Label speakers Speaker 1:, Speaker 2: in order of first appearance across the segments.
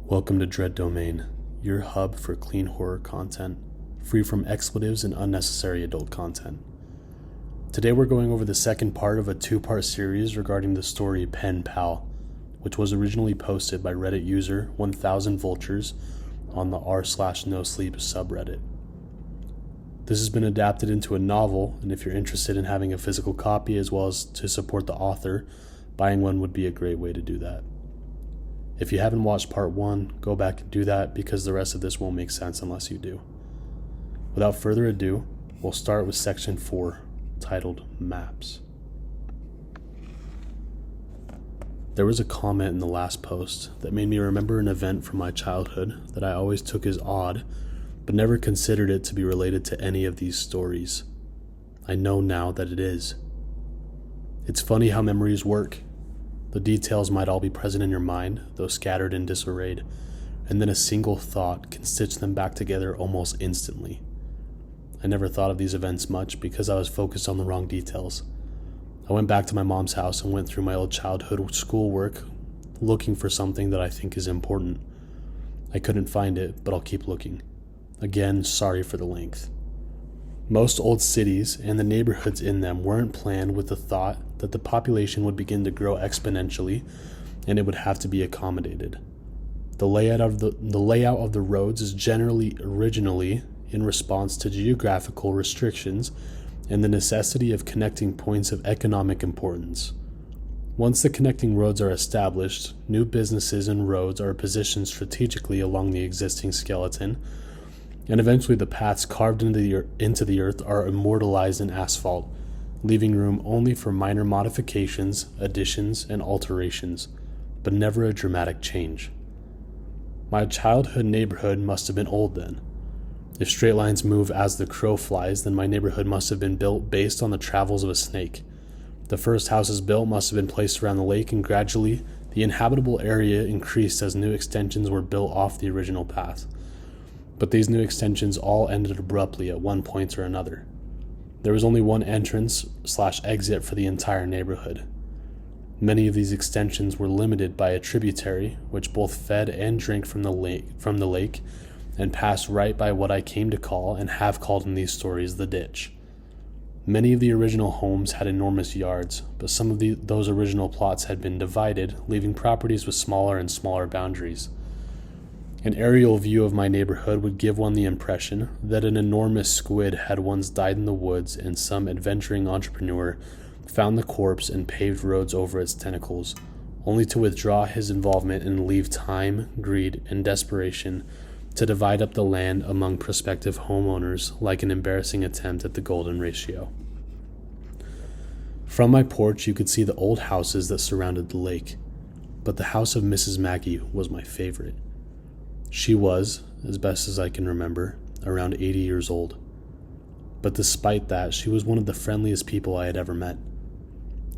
Speaker 1: Welcome to Dread Domain, your hub for clean horror content, free from expletives and unnecessary adult content. Today we're going over the second part of a two-part series regarding the story Penpal, which was originally posted by Reddit user 1000 Vultures on the r/nosleep subreddit. This has been adapted into a novel, and if you're interested in having a physical copy as well as to support the author, buying one would be a great way to do that. If you haven't watched part 1, go back and do that because the rest of this won't make sense unless you do. Without further ado, we'll start with section 4, titled Maps. There was a comment in the last post that made me remember an event from my childhood that I always took as odd, but never considered it to be related to any of these stories. I know now that it is. It's funny how memories work. The details might all be present in your mind, though scattered and disarrayed, and then a single thought can stitch them back together almost instantly. I never thought of these events much because I was focused on the wrong details. I went back to my mom's house and went through my old childhood schoolwork looking for something that I think is important. I couldn't find it, but I'll keep looking. Again, sorry for the length. Most old cities and the neighborhoods in them weren't planned with the thought that the population would begin to grow exponentially and it would have to be accommodated. The layout of the roads is generally originally in response to geographical restrictions and the necessity of connecting points of economic importance. Once the connecting roads are established, new businesses and roads are positioned strategically along the existing skeleton, and eventually the paths carved into the earth are immortalized in asphalt, leaving room only for minor modifications, additions, and alterations, but never a dramatic change. My childhood neighborhood must have been old then. If straight lines move as the crow flies, then my neighborhood must have been built based on the travels of a snake. The first houses built must have been placed around the lake, and gradually the inhabitable area increased as new extensions were built off the original path. But these new extensions all ended abruptly at one point or another. There was only one entrance/exit for the entire neighborhood. Many of these extensions were limited by a tributary, which both fed and drank from the lake, and passed right by what I came to call, and have called in these stories, the ditch. Many of the original homes had enormous yards, but some of those original plots had been divided, leaving properties with smaller and smaller boundaries. An aerial view of my neighborhood would give one the impression that an enormous squid had once died in the woods and some adventuring entrepreneur found the corpse and paved roads over its tentacles, only to withdraw his involvement and leave time, greed, and desperation to divide up the land among prospective homeowners like an embarrassing attempt at the golden ratio. From my porch you could see the old houses that surrounded the lake, but the house of Mrs. Maggie was my favorite. She was, as best as I can remember, around 80 years old. But despite that, she was one of the friendliest people I had ever met.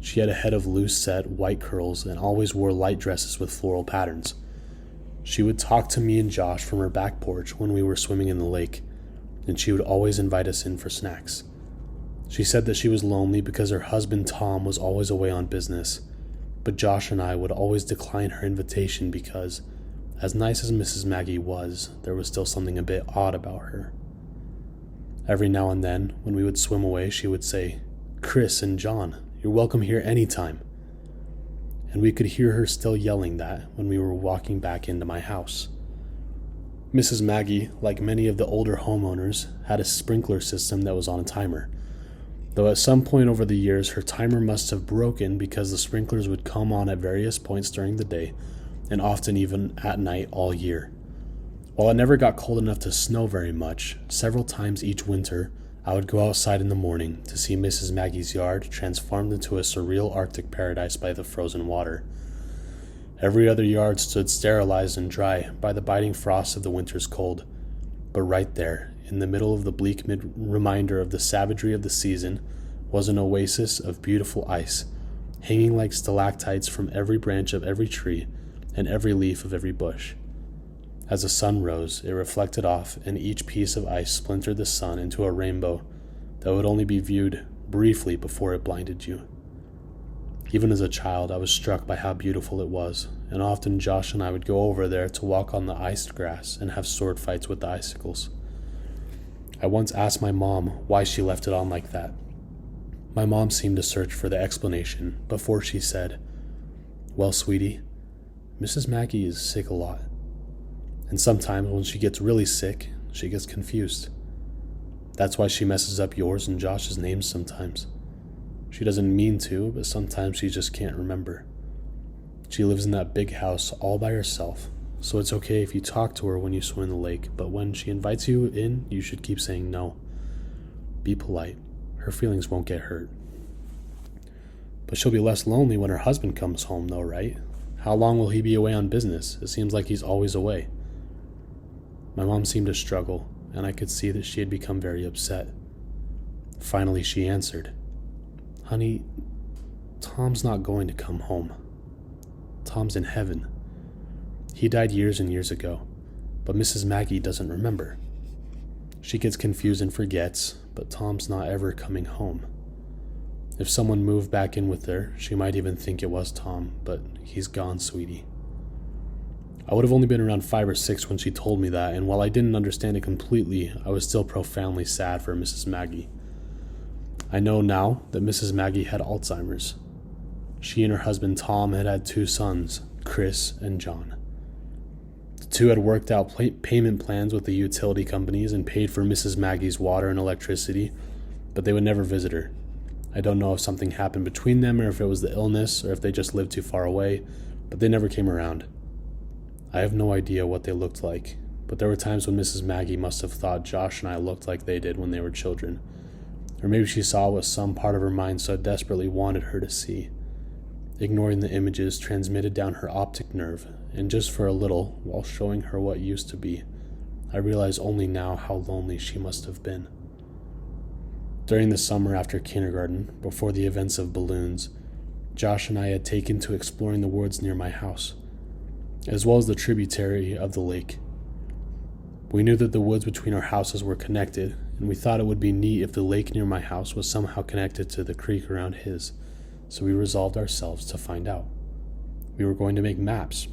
Speaker 1: She had a head of loose-set white curls and always wore light dresses with floral patterns. She would talk to me and Josh from her back porch when we were swimming in the lake, and she would always invite us in for snacks. She said that she was lonely because her husband Tom was always away on business, but Josh and I would always decline her invitation because, as nice as Mrs. Maggie was, there was still something a bit odd about her. Every now and then, when we would swim away, she would say, "Chris and John, you're welcome here anytime." And we could hear her still yelling that when we were walking back into my house. Mrs. Maggie, like many of the older homeowners, had a sprinkler system that was on a timer, though at some point over the years her timer must have broken because the sprinklers would come on at various points during the day, and often even at night all year. While it never got cold enough to snow very much, several times each winter, I would go outside in the morning to see Mrs. Maggie's yard transformed into a surreal Arctic paradise by the frozen water. Every other yard stood sterilized and dry by the biting frost of the winter's cold, but right there, in the middle of the bleak reminder of the savagery of the season, was an oasis of beautiful ice, hanging like stalactites from every branch of every tree and every leaf of every bush. As the sun rose, it reflected off, and each piece of ice splintered the sun into a rainbow that would only be viewed briefly before it blinded you. Even as a child, I was struck by how beautiful it was, and often Josh and I would go over there to walk on the iced grass and have sword fights with the icicles. I once asked my mom why she left it on like that. My mom seemed to search for the explanation before she said, "Well, sweetie, Mrs. Maggie is sick a lot. And sometimes when she gets really sick, she gets confused. That's why she messes up yours and Josh's names sometimes. She doesn't mean to, but sometimes she just can't remember. She lives in that big house all by herself, so it's okay if you talk to her when you swim in the lake, but when she invites you in, you should keep saying no. Be polite. Her feelings won't get hurt." "But she'll be less lonely when her husband comes home, though, right? How long will he be away on business? It seems like he's always away." My mom seemed to struggle, and I could see that she had become very upset. Finally, she answered, "Honey, Tom's not going to come home. Tom's in heaven. He died years and years ago, but Mrs. Maggie doesn't remember. She gets confused and forgets, but Tom's not ever coming home. If someone moved back in with her, she might even think it was Tom, but he's gone, sweetie." I would have only been around 5 or 6 when she told me that, and while I didn't understand it completely, I was still profoundly sad for Mrs. Maggie. I know now that Mrs. Maggie had Alzheimer's. She and her husband Tom had had 2 sons, Chris and John. The 2 had worked out payment plans with the utility companies and paid for Mrs. Maggie's water and electricity, but they would never visit her. I don't know if something happened between them or if it was the illness or if they just lived too far away, but they never came around. I have no idea what they looked like, but there were times when Mrs. Maggie must have thought Josh and I looked like they did when they were children. Or maybe she saw what some part of her mind so desperately wanted her to see. Ignoring the images transmitted down her optic nerve, and just for a little, while showing her what used to be, I realize only now how lonely she must have been. During the summer after kindergarten, before the events of balloons, Josh and I had taken to exploring the woods near my house, as well as the tributary of the lake. We knew that the woods between our houses were connected, and we thought it would be neat if the lake near my house was somehow connected to the creek around his, so we resolved ourselves to find out. We were going to make maps.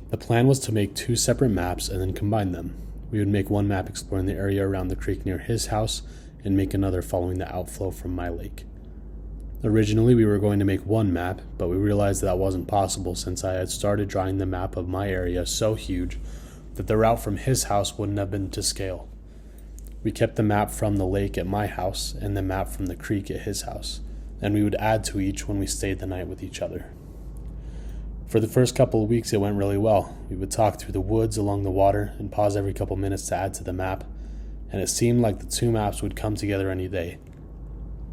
Speaker 1: The plan was to make 2 separate maps and then combine them. We would make one map exploring the area around the creek near his house and make another following the outflow from my lake. Originally, we were going to make one map, but we realized that wasn't possible since I had started drawing the map of my area so huge that the route from his house wouldn't have been to scale. We kept the map from the lake at my house and the map from the creek at his house, and we would add to each when we stayed the night with each other. For the first couple of weeks, it went really well. We would talk through the woods along the water and pause every couple minutes to add to the map, and it seemed like the 2 maps would come together any day.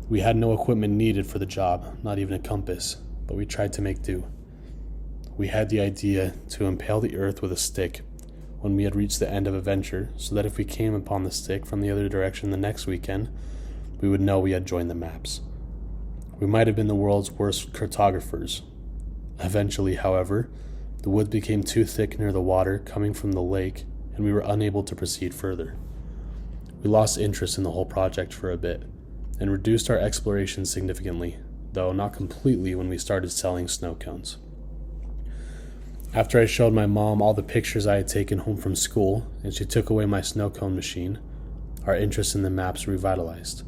Speaker 1: We had no equipment needed for the job, not even a compass, but we tried to make do. We had the idea to impale the earth with a stick when we had reached the end of a venture, so that if we came upon the stick from the other direction the next weekend, we would know we had joined the maps. We might have been the world's worst cartographers. Eventually, however, the woods became too thick near the water coming from the lake, and we were unable to proceed further. We lost interest in the whole project for a bit, and reduced our exploration significantly, though not completely when we started selling snow cones. After I showed my mom all the pictures I had taken home from school, and she took away my snow cone machine, our interest in the maps revitalized.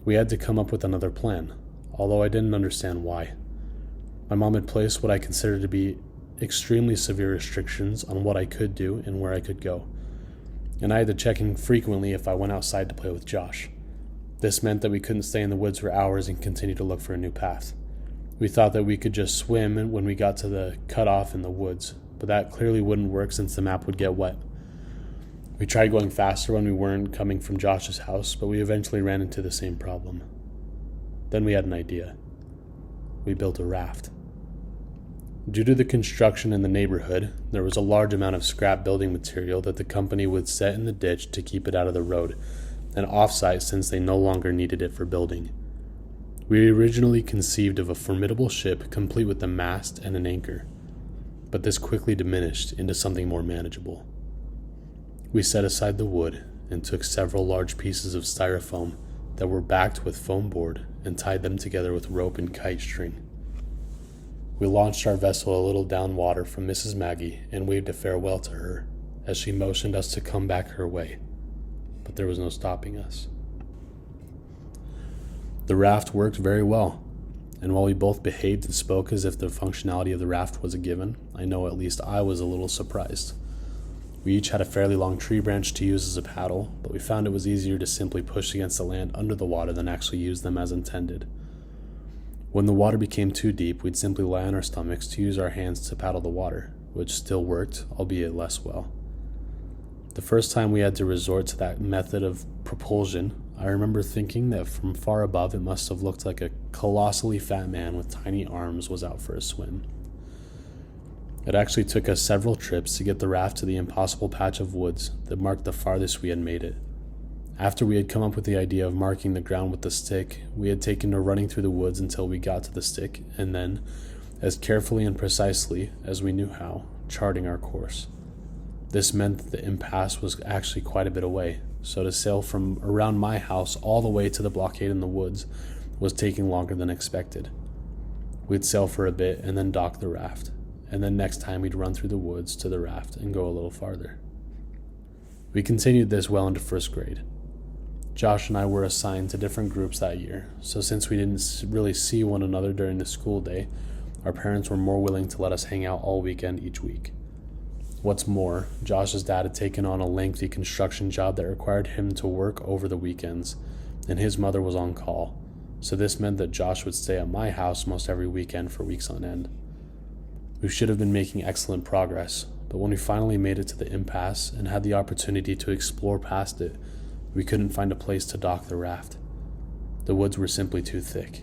Speaker 1: We had to come up with another plan, although I didn't understand why. My mom had placed what I considered to be extremely severe restrictions on what I could do and where I could go, and I had to check in frequently if I went outside to play with Josh. This meant that we couldn't stay in the woods for hours and continue to look for a new path. We thought that we could just swim when we got to the cutoff in the woods, but that clearly wouldn't work since the map would get wet. We tried going faster when we weren't coming from Josh's house, but we eventually ran into the same problem. Then we had an idea. We built a raft. Due to the construction in the neighborhood, there was a large amount of scrap building material that the company would set in the ditch to keep it out of the road, and off-site since they no longer needed it for building. We originally conceived of a formidable ship complete with a mast and an anchor, but this quickly diminished into something more manageable. We set aside the wood and took several large pieces of styrofoam that were backed with foam board and tied them together with rope and kite string. We launched our vessel a little downwater from Mrs. Maggie and waved a farewell to her as she motioned us to come back her way, but there was no stopping us. The raft worked very well, and while we both behaved and spoke as if the functionality of the raft was a given, I know at least I was a little surprised. We each had a fairly long tree branch to use as a paddle, but we found it was easier to simply push against the land under the water than actually use them as intended. When the water became too deep, we'd simply lie on our stomachs to use our hands to paddle the water, which still worked, albeit less well. The first time we had to resort to that method of propulsion, I remember thinking that from far above it must have looked like a colossally fat man with tiny arms was out for a swim. It actually took us several trips to get the raft to the impossible patch of woods that marked the farthest we had made it. After we had come up with the idea of marking the ground with the stick, we had taken to running through the woods until we got to the stick, and then, as carefully and precisely as we knew how, charting our course. This meant that the impasse was actually quite a bit away, so to sail from around my house all the way to the blockade in the woods was taking longer than expected. We'd sail for a bit and then dock the raft, and then next time we'd run through the woods to the raft and go a little farther. We continued this well into first grade. Josh and I were assigned to different groups that year, so since we didn't really see one another during the school day, our parents were more willing to let us hang out all weekend each week. What's more, Josh's dad had taken on a lengthy construction job that required him to work over the weekends, and his mother was on call, so this meant that Josh would stay at my house most every weekend for weeks on end. We should have been making excellent progress, but when we finally made it to the impasse and had the opportunity to explore past it, we couldn't find a place to dock the raft. The woods were simply too thick,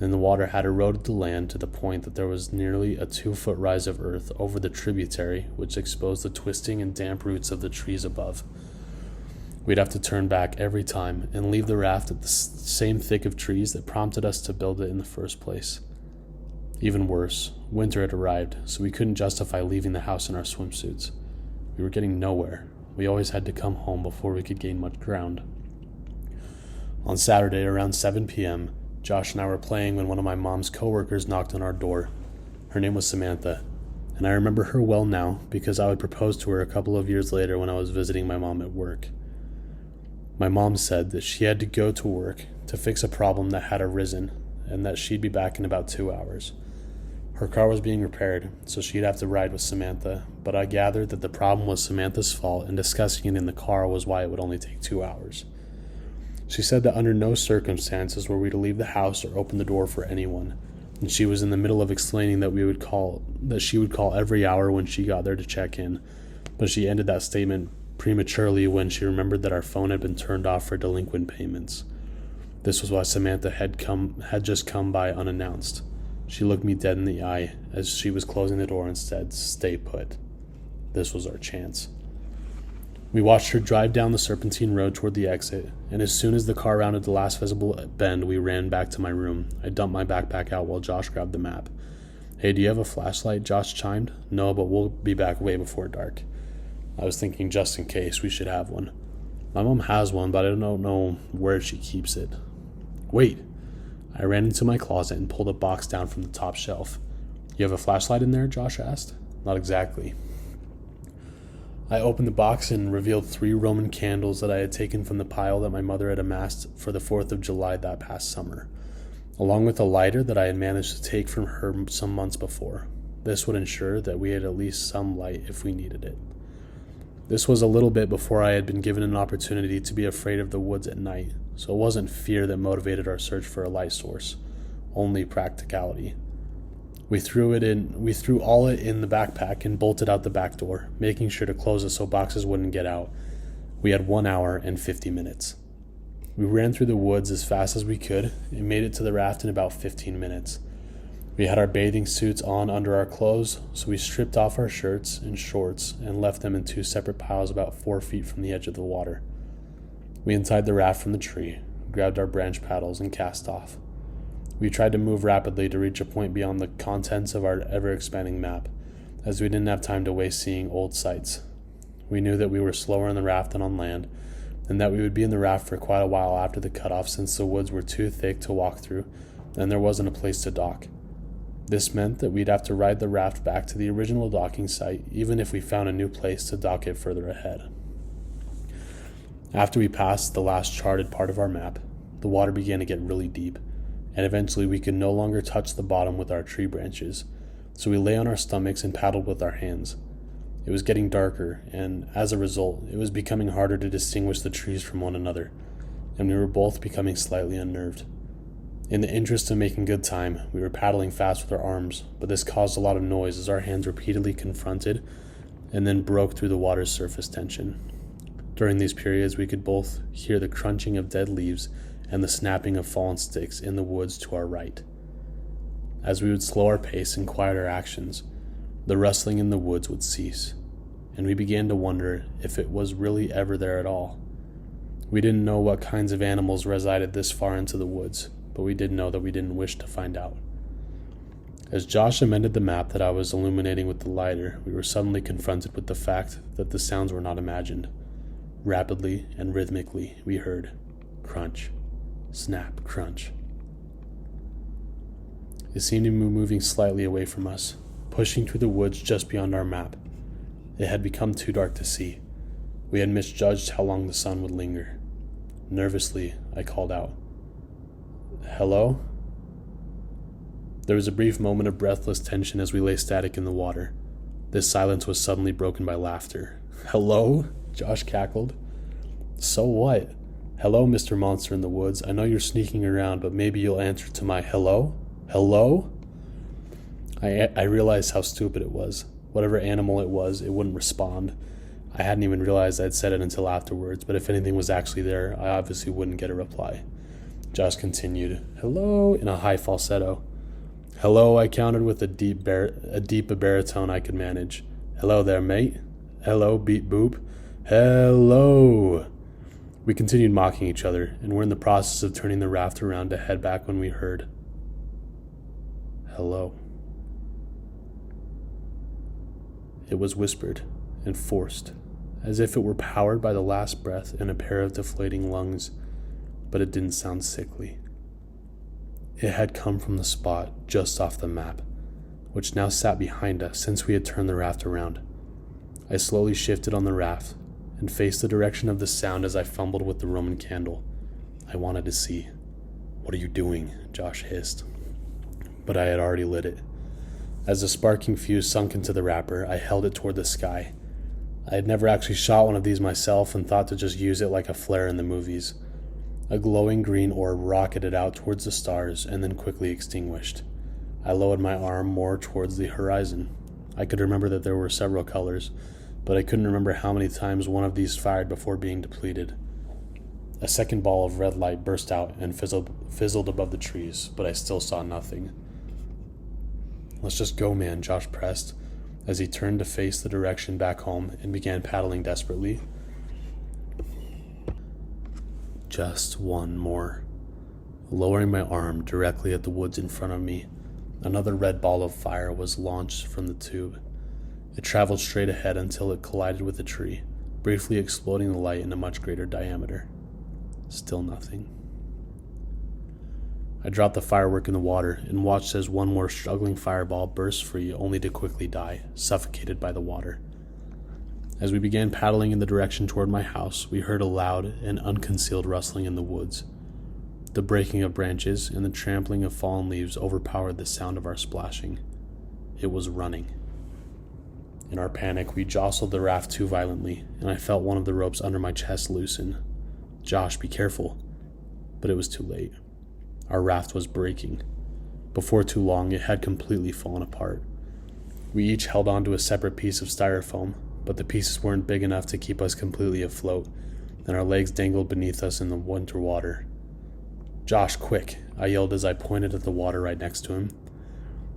Speaker 1: and the water had eroded the land to the point that there was nearly a 2-foot rise of earth over the tributary, which exposed the twisting and damp roots of the trees above. We'd have to turn back every time and leave the raft at the same thick of trees that prompted us to build it in the first place. Even worse, winter had arrived, so we couldn't justify leaving the house in our swimsuits. We were getting nowhere. We always had to come home before we could gain much ground. On Saturday, around 7 p.m., Josh and I were playing when one of my mom's coworkers knocked on our door. Her name was Samantha, and I remember her well now because I would propose to her a couple of years later when I was visiting my mom at work. My mom said that she had to go to work to fix a problem that had arisen and that she'd be back in about 2 hours. Her car was being repaired, so she'd have to ride with Samantha, but I gathered that the problem was Samantha's fault and discussing it in the car was why it would only take 2 hours. She said that under no circumstances were we to leave the house or open the door for anyone, and she was in the middle of explaining that she would call every hour when she got there to check in, but she ended that statement prematurely when she remembered that our phone had been turned off for delinquent payments. This was why Samantha had just come by unannounced. She looked me dead in the eye as she was closing the door and said, "Stay put." This was our chance. We watched her drive down the serpentine road toward the exit, and as soon as the car rounded the last visible bend, we ran back to my room. I dumped my backpack out while Josh grabbed the map. "Hey, do you have a flashlight?" Josh chimed. "No, but we'll be back way before dark." I was thinking just in case we should have one. My mom has one, but I don't know where she keeps it. "Wait." I ran into my closet and pulled a box down from the top shelf. "You have a flashlight in there?" Josh asked. "Not exactly." I opened the box and revealed 3 Roman candles that I had taken from the pile that my mother had amassed for the 4th of July that past summer, along with a lighter that I had managed to take from her some months before. This would ensure that we had at least some light if we needed it. This was a little bit before I had been given an opportunity to be afraid of the woods at night, so it wasn't fear that motivated our search for a light source, only practicality. We threw all it in the backpack and bolted out the back door, making sure to close it so boxes wouldn't get out. We had 1 hour and 50 minutes. We ran through the woods as fast as we could and made it to the raft in about 15 minutes. We had our bathing suits on under our clothes, so we stripped off our shirts and shorts and left them in 2 separate piles about 4 feet from the edge of the water. We untied the raft from the tree, grabbed our branch paddles, and cast off. We tried to move rapidly to reach a point beyond the contents of our ever-expanding map, as we didn't have time to waste seeing old sights. We knew that we were slower on the raft than on land, and that we would be in the raft for quite a while after the cutoff since the woods were too thick to walk through and there wasn't a place to dock. This meant that we'd have to ride the raft back to the original docking site, even if we found a new place to dock it further ahead. After we passed the last charted part of our map, the water began to get really deep, and eventually we could no longer touch the bottom with our tree branches, so we lay on our stomachs and paddled with our hands. It was getting darker, and as a result, it was becoming harder to distinguish the trees from one another, and we were both becoming slightly unnerved. In the interest of making good time, we were paddling fast with our arms, but this caused a lot of noise as our hands repeatedly confronted and then broke through the water's surface tension. During these periods, we could both hear the crunching of dead leaves and the snapping of fallen sticks in the woods to our right. As we would slow our pace and quiet our actions, the rustling in the woods would cease, and we began to wonder if it was really ever there at all. We didn't know what kinds of animals resided this far into the woods, but we did know that we didn't wish to find out. As Josh amended the map that I was illuminating with the lighter, we were suddenly confronted with the fact that the sounds were not imagined. Rapidly and rhythmically, we heard crunch, snap, crunch. It seemed to be moving slightly away from us, pushing through the woods just beyond our map. It had become too dark to see. We had misjudged how long the sun would linger. Nervously, I called out, "Hello?" There was a brief moment of breathless tension as we lay static in the water. This silence was suddenly broken by laughter. "Hello?" Josh cackled. "So what? Hello, Mr. Monster in the Woods. I know you're sneaking around, but maybe you'll answer to my hello? Hello?" I realized how stupid it was. Whatever animal it was, it wouldn't respond. I hadn't even realized I'd said it until afterwards, but if anything was actually there, I obviously wouldn't get a reply. Josh continued, "Hello," in a high falsetto. "Hello," I countered with a deep baritone I could manage. "Hello there, mate. Hello, beep boop. Hello." We continued mocking each other, and were in the process of turning the raft around to head back when we heard, "Hello." It was whispered and forced, as if it were powered by the last breath in a pair of deflating lungs, but it didn't sound sickly. It had come from the spot just off the map, which now sat behind us since we had turned the raft around. I slowly shifted on the raft and faced the direction of the sound as I fumbled with the Roman candle. I wanted to see. "What are you doing?" Josh hissed. But I had already lit it. As the sparking fuse sunk into the wrapper, I held it toward the sky. I had never actually shot one of these myself and thought to just use it like a flare in the movies. A glowing green orb rocketed out towards the stars and then quickly extinguished. I lowered my arm more towards the horizon. I could remember that there were several colors, but I couldn't remember how many times one of these fired before being depleted. A second ball of red light burst out and fizzled above the trees, but I still saw nothing. "Let's just go, man," Josh pressed, as he turned to face the direction back home and began paddling desperately. Just one more. Lowering my arm directly at the woods in front of me, another red ball of fire was launched from the tube. It traveled straight ahead until it collided with a tree, briefly exploding the light in a much greater diameter. Still nothing. I dropped the firework in the water and watched as one more struggling fireball burst free only to quickly die, suffocated by the water. As we began paddling in the direction toward my house, we heard a loud and unconcealed rustling in the woods. The breaking of branches and the trampling of fallen leaves overpowered the sound of our splashing. It was running. In our panic, we jostled the raft too violently, and I felt one of the ropes under my chest loosen. "Josh, be careful." But it was too late. Our raft was breaking. Before too long, it had completely fallen apart. We each held onto a separate piece of styrofoam, but the pieces weren't big enough to keep us completely afloat, and our legs dangled beneath us in the winter water. "Josh, quick!" I yelled as I pointed at the water right next to him.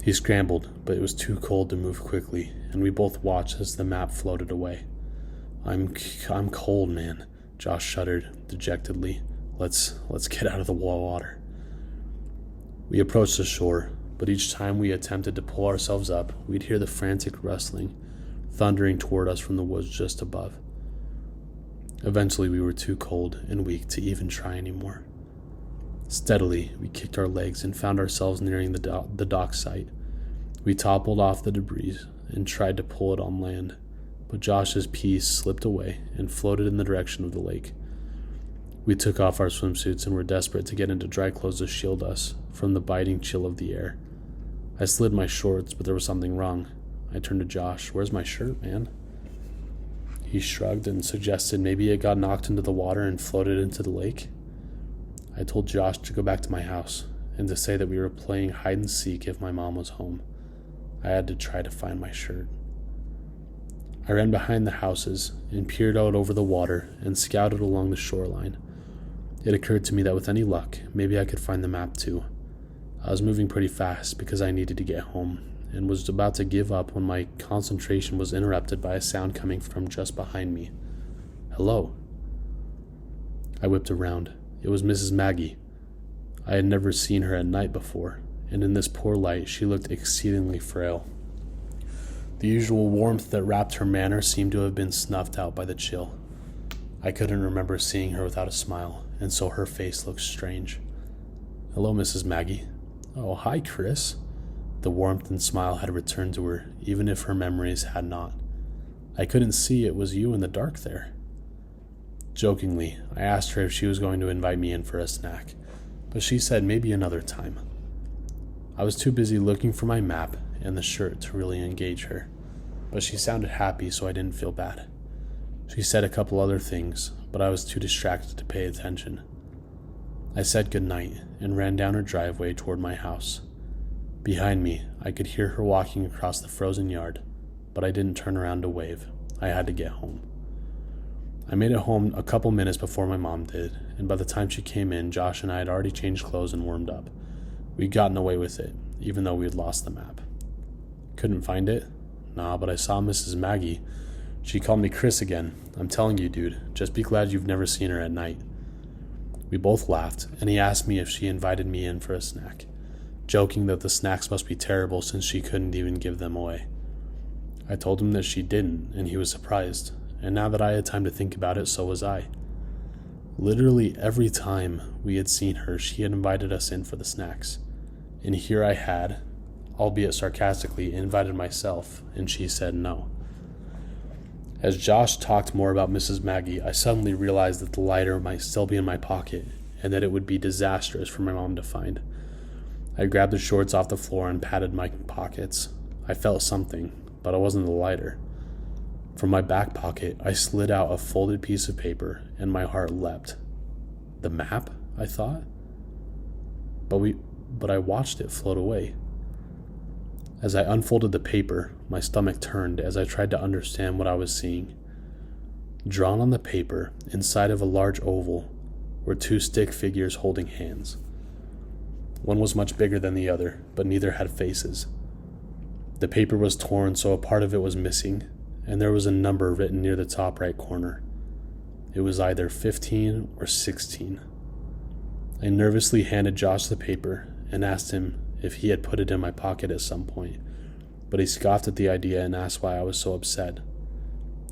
Speaker 1: He scrambled, but it was too cold to move quickly, and we both watched as the map floated away. I'm cold, man," Josh shuddered dejectedly. Let's get out of the water." We approached the shore, but each time we attempted to pull ourselves up, we'd hear the frantic rustling, thundering toward us from the woods just above. Eventually, we were too cold and weak to even try anymore. Steadily, we kicked our legs and found ourselves nearing the dock site. We toppled off the debris and tried to pull it on land, but Josh's piece slipped away and floated in the direction of the lake. We took off our swimsuits and were desperate to get into dry clothes to shield us from the biting chill of the air. I slid my shorts, but there was something wrong. I turned to Josh. "Where's my shirt, man?" He shrugged and suggested maybe it got knocked into the water and floated into the lake. I told Josh to go back to my house and to say that we were playing hide and seek if my mom was home. I had to try to find my shirt. I ran behind the houses and peered out over the water and scouted along the shoreline. It occurred to me that with any luck, maybe I could find the map too. I was moving pretty fast because I needed to get home, and was about to give up when my concentration was interrupted by a sound coming from just behind me. "Hello." I whipped around. It was Mrs. Maggie. I had never seen her at night before, and in this poor light she looked exceedingly frail. The usual warmth that wrapped her manner seemed to have been snuffed out by the chill. I couldn't remember seeing her without a smile, and so her face looked strange. "Hello, Mrs. Maggie." "Oh, hi, Chris." The warmth and smile had returned to her, even if her memories had not. "I couldn't see it was you in the dark there." Jokingly, I asked her if she was going to invite me in for a snack, but she said maybe another time. I was too busy looking for my map and the shirt to really engage her, but she sounded happy, so I didn't feel bad. She said a couple other things, but I was too distracted to pay attention. I said goodnight and ran down her driveway toward my house. Behind me, I could hear her walking across the frozen yard, but I didn't turn around to wave. I had to get home. I made it home a couple minutes before my mom did, and by the time she came in, Josh and I had already changed clothes and warmed up. We'd gotten away with it, even though we had lost the map. Couldn't find it? Nah, but I saw Mrs. Maggie. She called me Chris again. I'm telling you, dude, just be glad you've never seen her at night. We both laughed, and he asked me if she invited me in for a snack, joking that the snacks must be terrible since she couldn't even give them away. I told him that she didn't, and he was surprised, and now that I had time to think about it, so was I. Literally every time we had seen her, she had invited us in for the snacks, and here I had, albeit sarcastically, invited myself, and she said no. As Josh talked more about Mrs. Maggie, I suddenly realized that the lighter might still be in my pocket, and that it would be disastrous for my mom to find. I grabbed the shorts off the floor and patted my pockets. I felt something, but it wasn't the lighter. From my back pocket, I slid out a folded piece of paper, and my heart leapt. The map? I thought. But I watched it float away. As I unfolded the paper, my stomach turned as I tried to understand what I was seeing. Drawn on the paper, inside of a large oval, were two stick figures holding hands. One was much bigger than the other, but neither had faces. The paper was torn, so a part of it was missing, and there was a number written near the top right corner. It was either 15 or 16. I nervously handed Josh the paper and asked him if he had put it in my pocket at some point, but he scoffed at the idea and asked why I was so upset.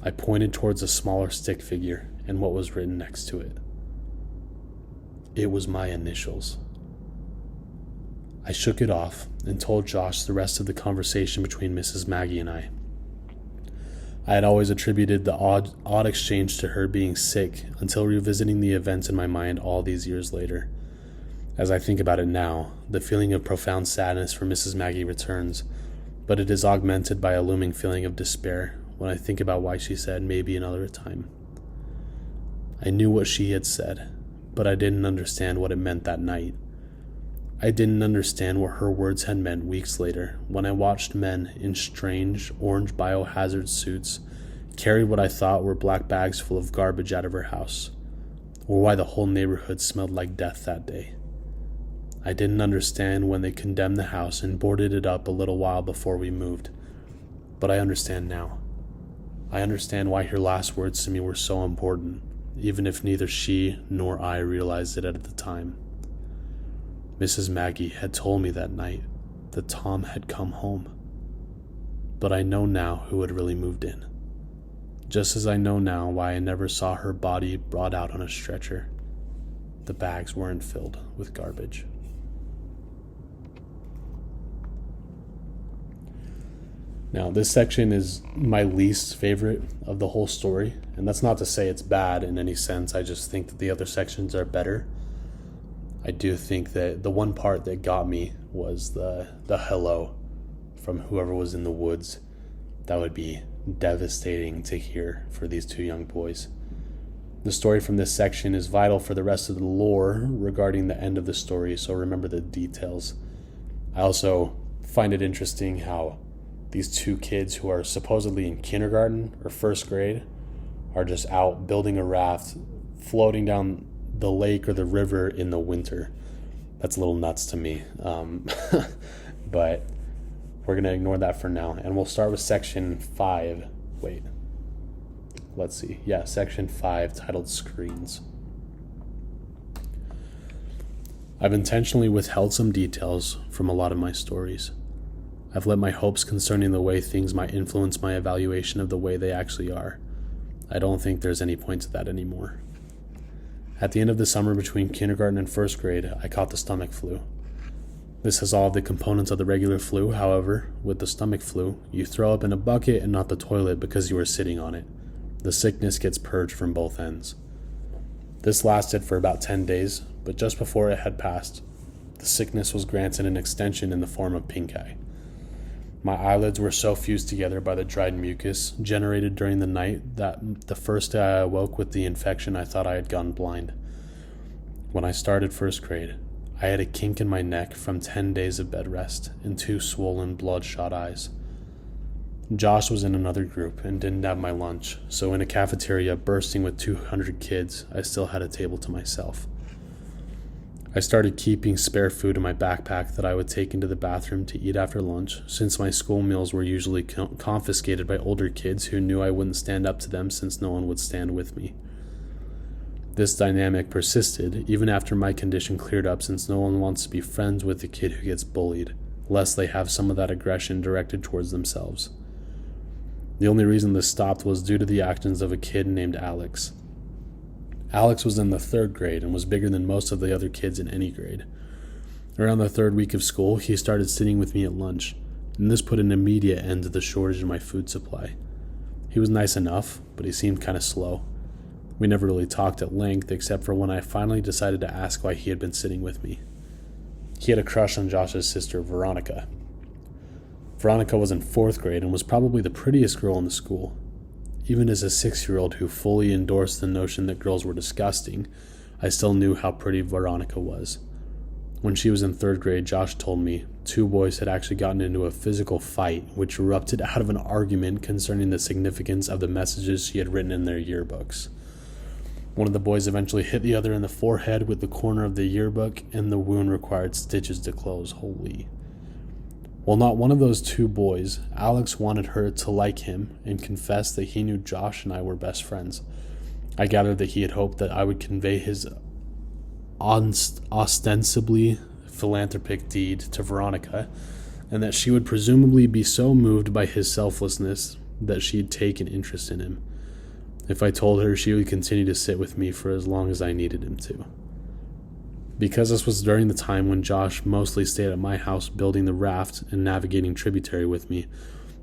Speaker 1: I pointed towards a smaller stick figure and what was written next to it. It was my initials. I shook it off and told Josh the rest of the conversation between Mrs. Maggie and I. I had always attributed the odd exchange to her being sick until revisiting the events in my mind all these years later. As I think about it now, the feeling of profound sadness for Mrs. Maggie returns, but it is augmented by a looming feeling of despair when I think about why she said maybe another time. I knew what she had said, but I didn't understand what it meant that night. I didn't understand what her words had meant weeks later when I watched men in strange orange biohazard suits carry what I thought were black bags full of garbage out of her house, or why the whole neighborhood smelled like death that day. I didn't understand when they condemned the house and boarded it up a little while before we moved, but I understand now. I understand why her last words to me were so important, even if neither she nor I realized it at the time. Mrs. Maggie had told me that night that Tom had come home, but I know now who had really moved in. just as I know now why I never saw her body brought out on a stretcher. The bags weren't filled with garbage. Now, this section is my least favorite of the whole story, and that's not to say it's bad in any sense. I just think that the other sections are better. I do think that the one part that got me was the hello from whoever was in the woods. That would be devastating to hear for these two young boys. The story from this section is vital for the rest of the lore regarding the end of the story, so remember the details. I also find it interesting how these two kids who are supposedly in kindergarten or first grade are just out building a raft, floating down the lake or the river in the winter. That's a little nuts to me. But we're going to ignore that for now. And we'll start with section 5. Section 5, titled Screens. I've intentionally withheld some details from a lot of my stories. I've let my hopes concerning the way things might influence my evaluation of the way they actually are. I don't think there's any point to that anymore. At the end of the summer between kindergarten and first grade, I caught the stomach flu. This has all of the components of the regular flu. However, with the stomach flu, you throw up in a bucket and not the toilet because you were sitting on it. The sickness gets purged from both ends. This lasted for about 10 days, but just before it had passed, the sickness was granted an extension in the form of pink eye. My eyelids were so fused together by the dried mucus generated during the night that the first day I awoke with the infection, I thought I had gone blind. When I started first grade, I had a kink in my neck from 10 days of bed rest and 2 swollen, bloodshot eyes. Josh was in another group and didn't have my lunch, so in a cafeteria bursting with 200 kids, I still had a table to myself. I started keeping spare food in my backpack that I would take into the bathroom to eat after lunch, since my school meals were usually confiscated by older kids who knew I wouldn't stand up to them since no one would stand with me. This dynamic persisted even after my condition cleared up, since no one wants to be friends with the kid who gets bullied, lest they have some of that aggression directed towards themselves. The only reason this stopped was due to the actions of a kid named Alex. Alex was in the 3rd grade and was bigger than most of the other kids in any grade. Around the 3rd week of school, he started sitting with me at lunch, and this put an immediate end to the shortage in my food supply. He was nice enough, but he seemed kind of slow. We never really talked at length, except for when I finally decided to ask why he had been sitting with me. He had a crush on Josh's sister, Veronica. Veronica was in 4th grade and was probably the prettiest girl in the school. Even as a 6-year-old who fully endorsed the notion that girls were disgusting, I still knew how pretty Veronica was. When she was in 3rd grade, Josh told me 2 boys had actually gotten into a physical fight, which erupted out of an argument concerning the significance of the messages she had written in their yearbooks. One of the boys eventually hit the other in the forehead with the corner of the yearbook, and the wound required stitches to close. Holy. Well, not one of those 2 boys, Alex wanted her to like him and confessed that he knew Josh and I were best friends. I gathered that he had hoped that I would convey his ostensibly philanthropic deed to Veronica, and that she would presumably be so moved by his selflessness that she'd take an interest in him. If I told her, she would continue to sit with me for as long as I needed him to. Because this was during the time when Josh mostly stayed at my house building the raft and navigating tributary with me,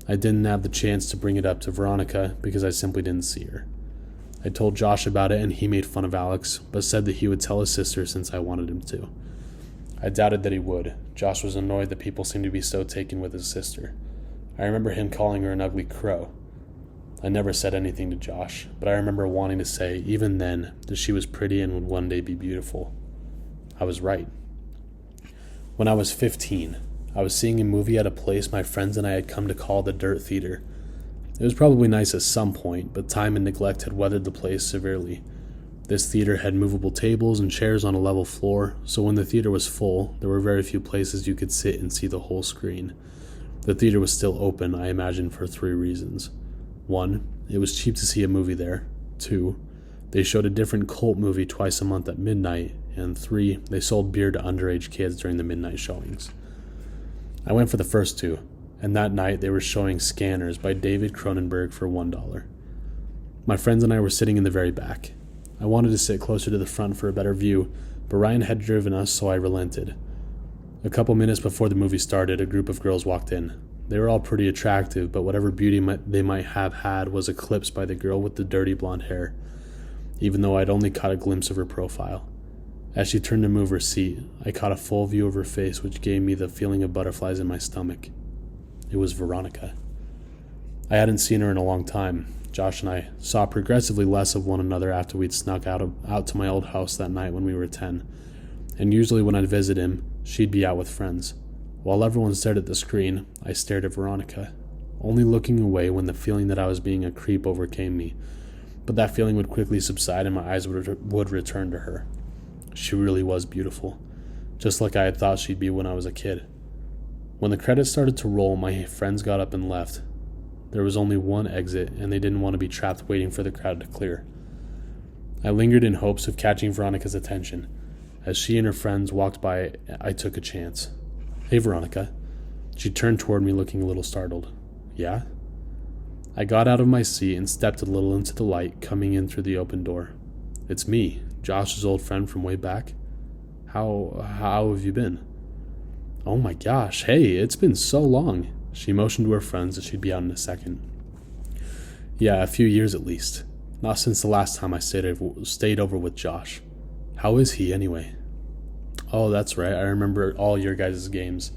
Speaker 1: I didn't have the chance to bring it up to Veronica because I simply didn't see her. I told Josh about it and he made fun of Alex, but said that he would tell his sister since I wanted him to. I doubted that he would. Josh was annoyed that people seemed to be so taken with his sister. I remember him calling her an ugly crow. I never said anything to Josh, but I remember wanting to say, even then, that she was pretty and would one day be beautiful. I was right. When I was 15, I was seeing a movie at a place my friends and I had come to call the Dirt Theater. It was probably nice at some point, but time and neglect had weathered the place severely. This theater had movable tables and chairs on a level floor, so when the theater was full, there were very few places you could sit and see the whole screen. The theater was still open, I imagine, for 3 reasons. 1, it was cheap to see a movie there. 2, they showed a different cult movie twice a month at midnight. And 3, they sold beer to underage kids during the midnight showings. I went for the first 2, and that night they were showing Scanners by David Cronenberg for $1. My friends and I were sitting in the very back. I wanted to sit closer to the front for a better view, but Ryan had driven us, so I relented. A couple minutes before the movie started, a group of girls walked in. They were all pretty attractive, but whatever beauty they might have had was eclipsed by the girl with the dirty blonde hair, even though I'd only caught a glimpse of her profile. As she turned to move her seat, I caught a full view of her face, which gave me the feeling of butterflies in my stomach. It was Veronica. I hadn't seen her in a long time. Josh and I saw progressively less of one another after we'd snuck out to my old house that night when we were 10. And usually when I'd visit him, she'd be out with friends. While everyone stared at the screen, I stared at Veronica, only looking away when the feeling that I was being a creep overcame me. But that feeling would quickly subside and my eyes would return to her. She really was beautiful, just like I had thought she'd be when I was a kid. When the credits started to roll, my friends got up and left. There was only one exit, and they didn't want to be trapped waiting for the crowd to clear. I lingered in hopes of catching Veronica's attention. As she and her friends walked by, I took a chance. "Hey, Veronica." She turned toward me looking a little startled. "Yeah?" I got out of my seat and stepped a little into the light coming in through the open door. "It's me, Josh's old friend from way back. How have you been?" "Oh my gosh, hey, it's been so long." She motioned to her friends that she'd be out in a second. "Yeah, a few years at least. Not since the last time I stayed over with Josh. How is he, anyway?" "Oh, that's right, I remember all your guys' games.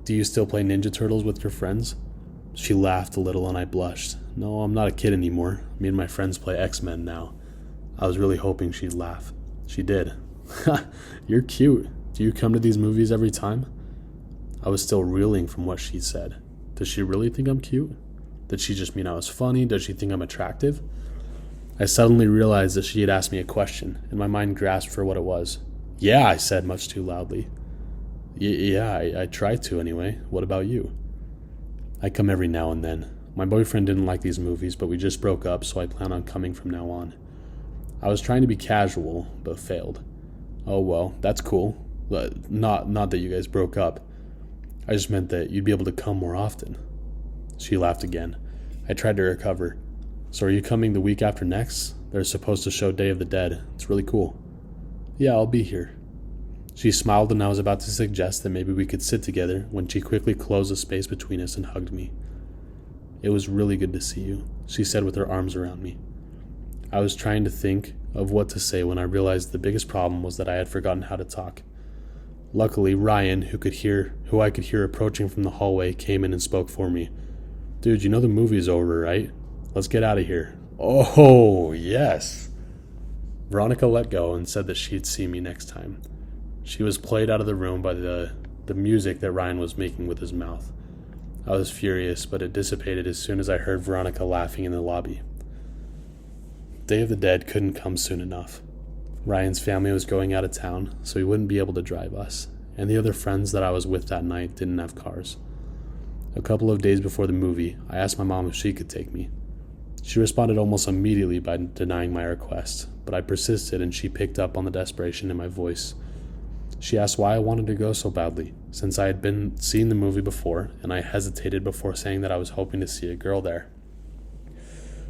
Speaker 1: Do you still play Ninja Turtles with your friends?" She laughed a little and I blushed. "No, I'm not a kid anymore. Me and my friends play X-Men now." I was really hoping she'd laugh. She did. "Ha, you're cute. Do you come to these movies every time?" I was still reeling from what she said. Does she really think I'm cute? Did she just mean I was funny? Does she think I'm attractive? I suddenly realized that she had asked me a question, and my mind grasped for what it was. "Yeah," I said much too loudly. Yeah, I try to anyway. What about you?" "I come every now and then. My boyfriend didn't like these movies, but we just broke up, so I plan on coming from now on." I was trying to be casual, but failed. "Oh well, that's cool. Not that you guys broke up. I just meant that you'd be able to come more often." She laughed again. I tried to recover. "So are you coming the week after next? They're supposed to show Day of the Dead. It's really cool." "Yeah, I'll be here." She smiled and I was about to suggest that maybe we could sit together when she quickly closed the space between us and hugged me. "It was really good to see you," she said with her arms around me. I was trying to think of what to say when I realized the biggest problem was that I had forgotten how to talk. Luckily, Ryan, who I could hear approaching from the hallway, came in and spoke for me. "Dude, you know the movie's over, right? Let's get out of here." "Oh, yes." Veronica let go and said that she'd see me next time. She was played out of the room by the music that Ryan was making with his mouth. I was furious, but it dissipated as soon as I heard Veronica laughing in the lobby. Day of the Dead couldn't come soon enough. Ryan's family was going out of town, so he wouldn't be able to drive us, and the other friends that I was with that night didn't have cars. A couple of days before the movie, I asked my mom if she could take me. She responded almost immediately by denying my request, but I persisted and she picked up on the desperation in my voice. She asked why I wanted to go so badly, since I had seen the movie before, and I hesitated before saying that I was hoping to see a girl there.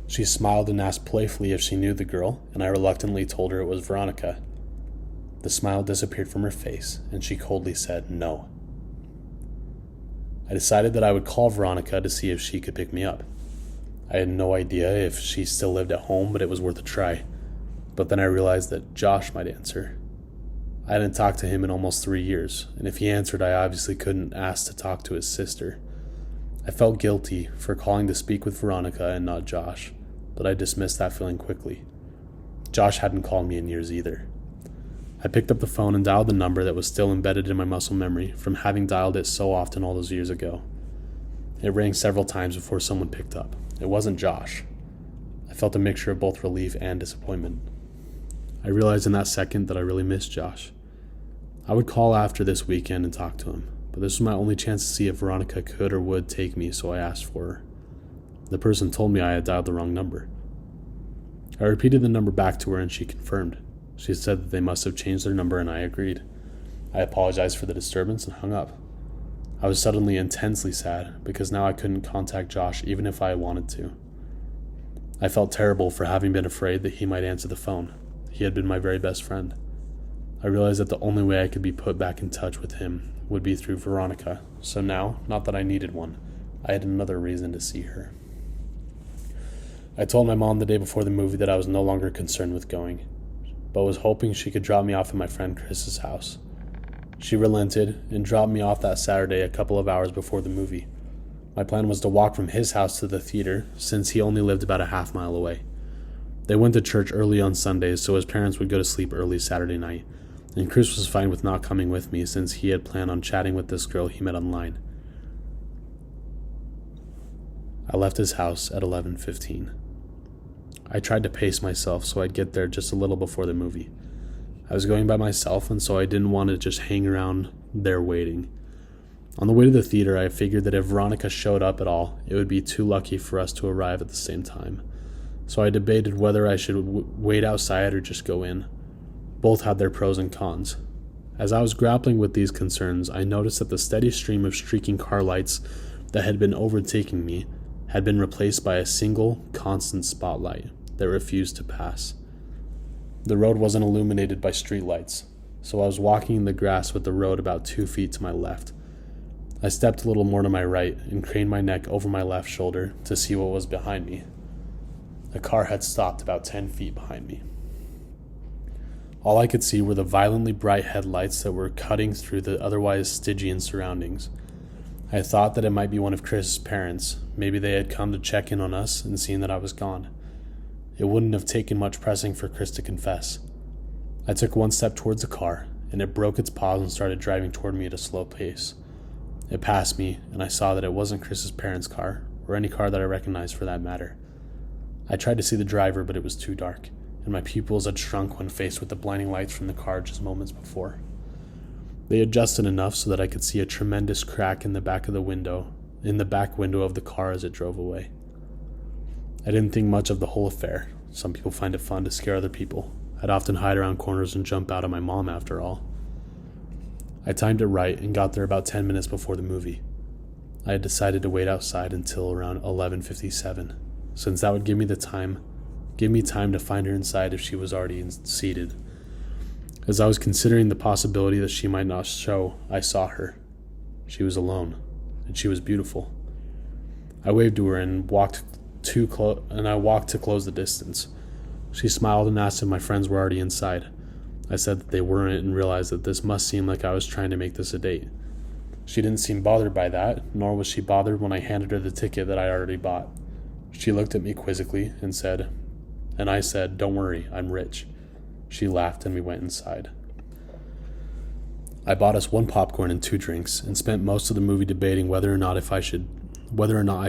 Speaker 1: She smiled and asked playfully if she knew the girl, and I reluctantly told her it was Veronica. The smile disappeared from her face, and she coldly said no. I decided that I would call Veronica to see if she could pick me up. I had no idea if she still lived at home, but it was worth a try. But then I realized that Josh might answer. I hadn't talked to him in almost 3 years, and if he answered, I obviously couldn't ask to talk to his sister. I felt guilty for calling to speak with Veronica and not Josh, but I dismissed that feeling quickly. Josh hadn't called me in years either. I picked up the phone and dialed the number that was still embedded in my muscle memory from having dialed it so often all those years ago. It rang several times before someone picked up. It wasn't Josh. I felt a mixture of both relief and disappointment. I realized in that second that I really missed Josh. I would call after this weekend and talk to him, but this was my only chance to see if Veronica could or would take me, so I asked for her. The person told me I had dialed the wrong number. I repeated the number back to her and she confirmed. She said that they must have changed their number and I agreed. I apologized for the disturbance and hung up. I was suddenly intensely sad because now I couldn't contact Josh even if I wanted to. I felt terrible for having been afraid that he might answer the phone. He had been my very best friend. I realized that the only way I could be put back in touch with him would be through Veronica, so now, not that I needed one, I had another reason to see her. I told my mom the day before the movie that I was no longer concerned with going, but was hoping she could drop me off at my friend Chris's house. She relented and dropped me off that Saturday a couple of hours before the movie. My plan was to walk from his house to the theater, since he only lived about a half-mile away. They went to church early on Sundays, so his parents would go to sleep early Saturday night, and Chris was fine with not coming with me since he had planned on chatting with this girl he met online. I left his house at 11:15. I tried to pace myself so I'd get there just a little before the movie. I was going by myself, and so I didn't want to just hang around there waiting. On the way to the theater, I figured that if Veronica showed up at all, it would be too lucky for us to arrive at the same time. So I debated whether I should wait outside or just go in. Both had their pros and cons. As I was grappling with these concerns, I noticed that the steady stream of streaking car lights that had been overtaking me had been replaced by a single, constant spotlight that refused to pass. The road wasn't illuminated by streetlights, so I was walking in the grass with the road about 2 feet to my left. I stepped a little more to my right and craned my neck over my left shoulder to see what was behind me. A car had stopped about 10 feet behind me. All I could see were the violently bright headlights that were cutting through the otherwise Stygian surroundings. I thought that it might be one of Chris's parents. Maybe they had come to check in on us and seen that I was gone. It wouldn't have taken much pressing for Chris to confess. I took one step towards the car, and it broke its pause and started driving toward me at a slow pace. It passed me, and I saw that it wasn't Chris's parents' car, or any car that I recognized for that matter. I tried to see the driver, but it was too dark, and my pupils had shrunk when faced with the blinding lights from the car just moments before. They adjusted enough so that I could see a tremendous crack in the back window of the car as it drove away. I didn't think much of the whole affair. Some people find it fun to scare other people. I'd often hide around corners and jump out at my mom after all. I timed it right and got there about 10 minutes before the movie. I had decided to wait outside until around 11:57, since that would give me time to find her inside if she was already seated. As I was considering the possibility that she might not show, I saw her. She was alone, and she was beautiful. I waved to her and walked to close the distance. She smiled and asked if my friends were already inside. I said that they weren't and realized that this must seem like I was trying to make this a date. She didn't seem bothered by that, nor was she bothered when I handed her the ticket that I already bought. She looked at me quizzically and I said, "Don't worry, I'm rich." She laughed and we went inside. I bought us 1 popcorn and 2 drinks and spent most of the movie debating whether or not I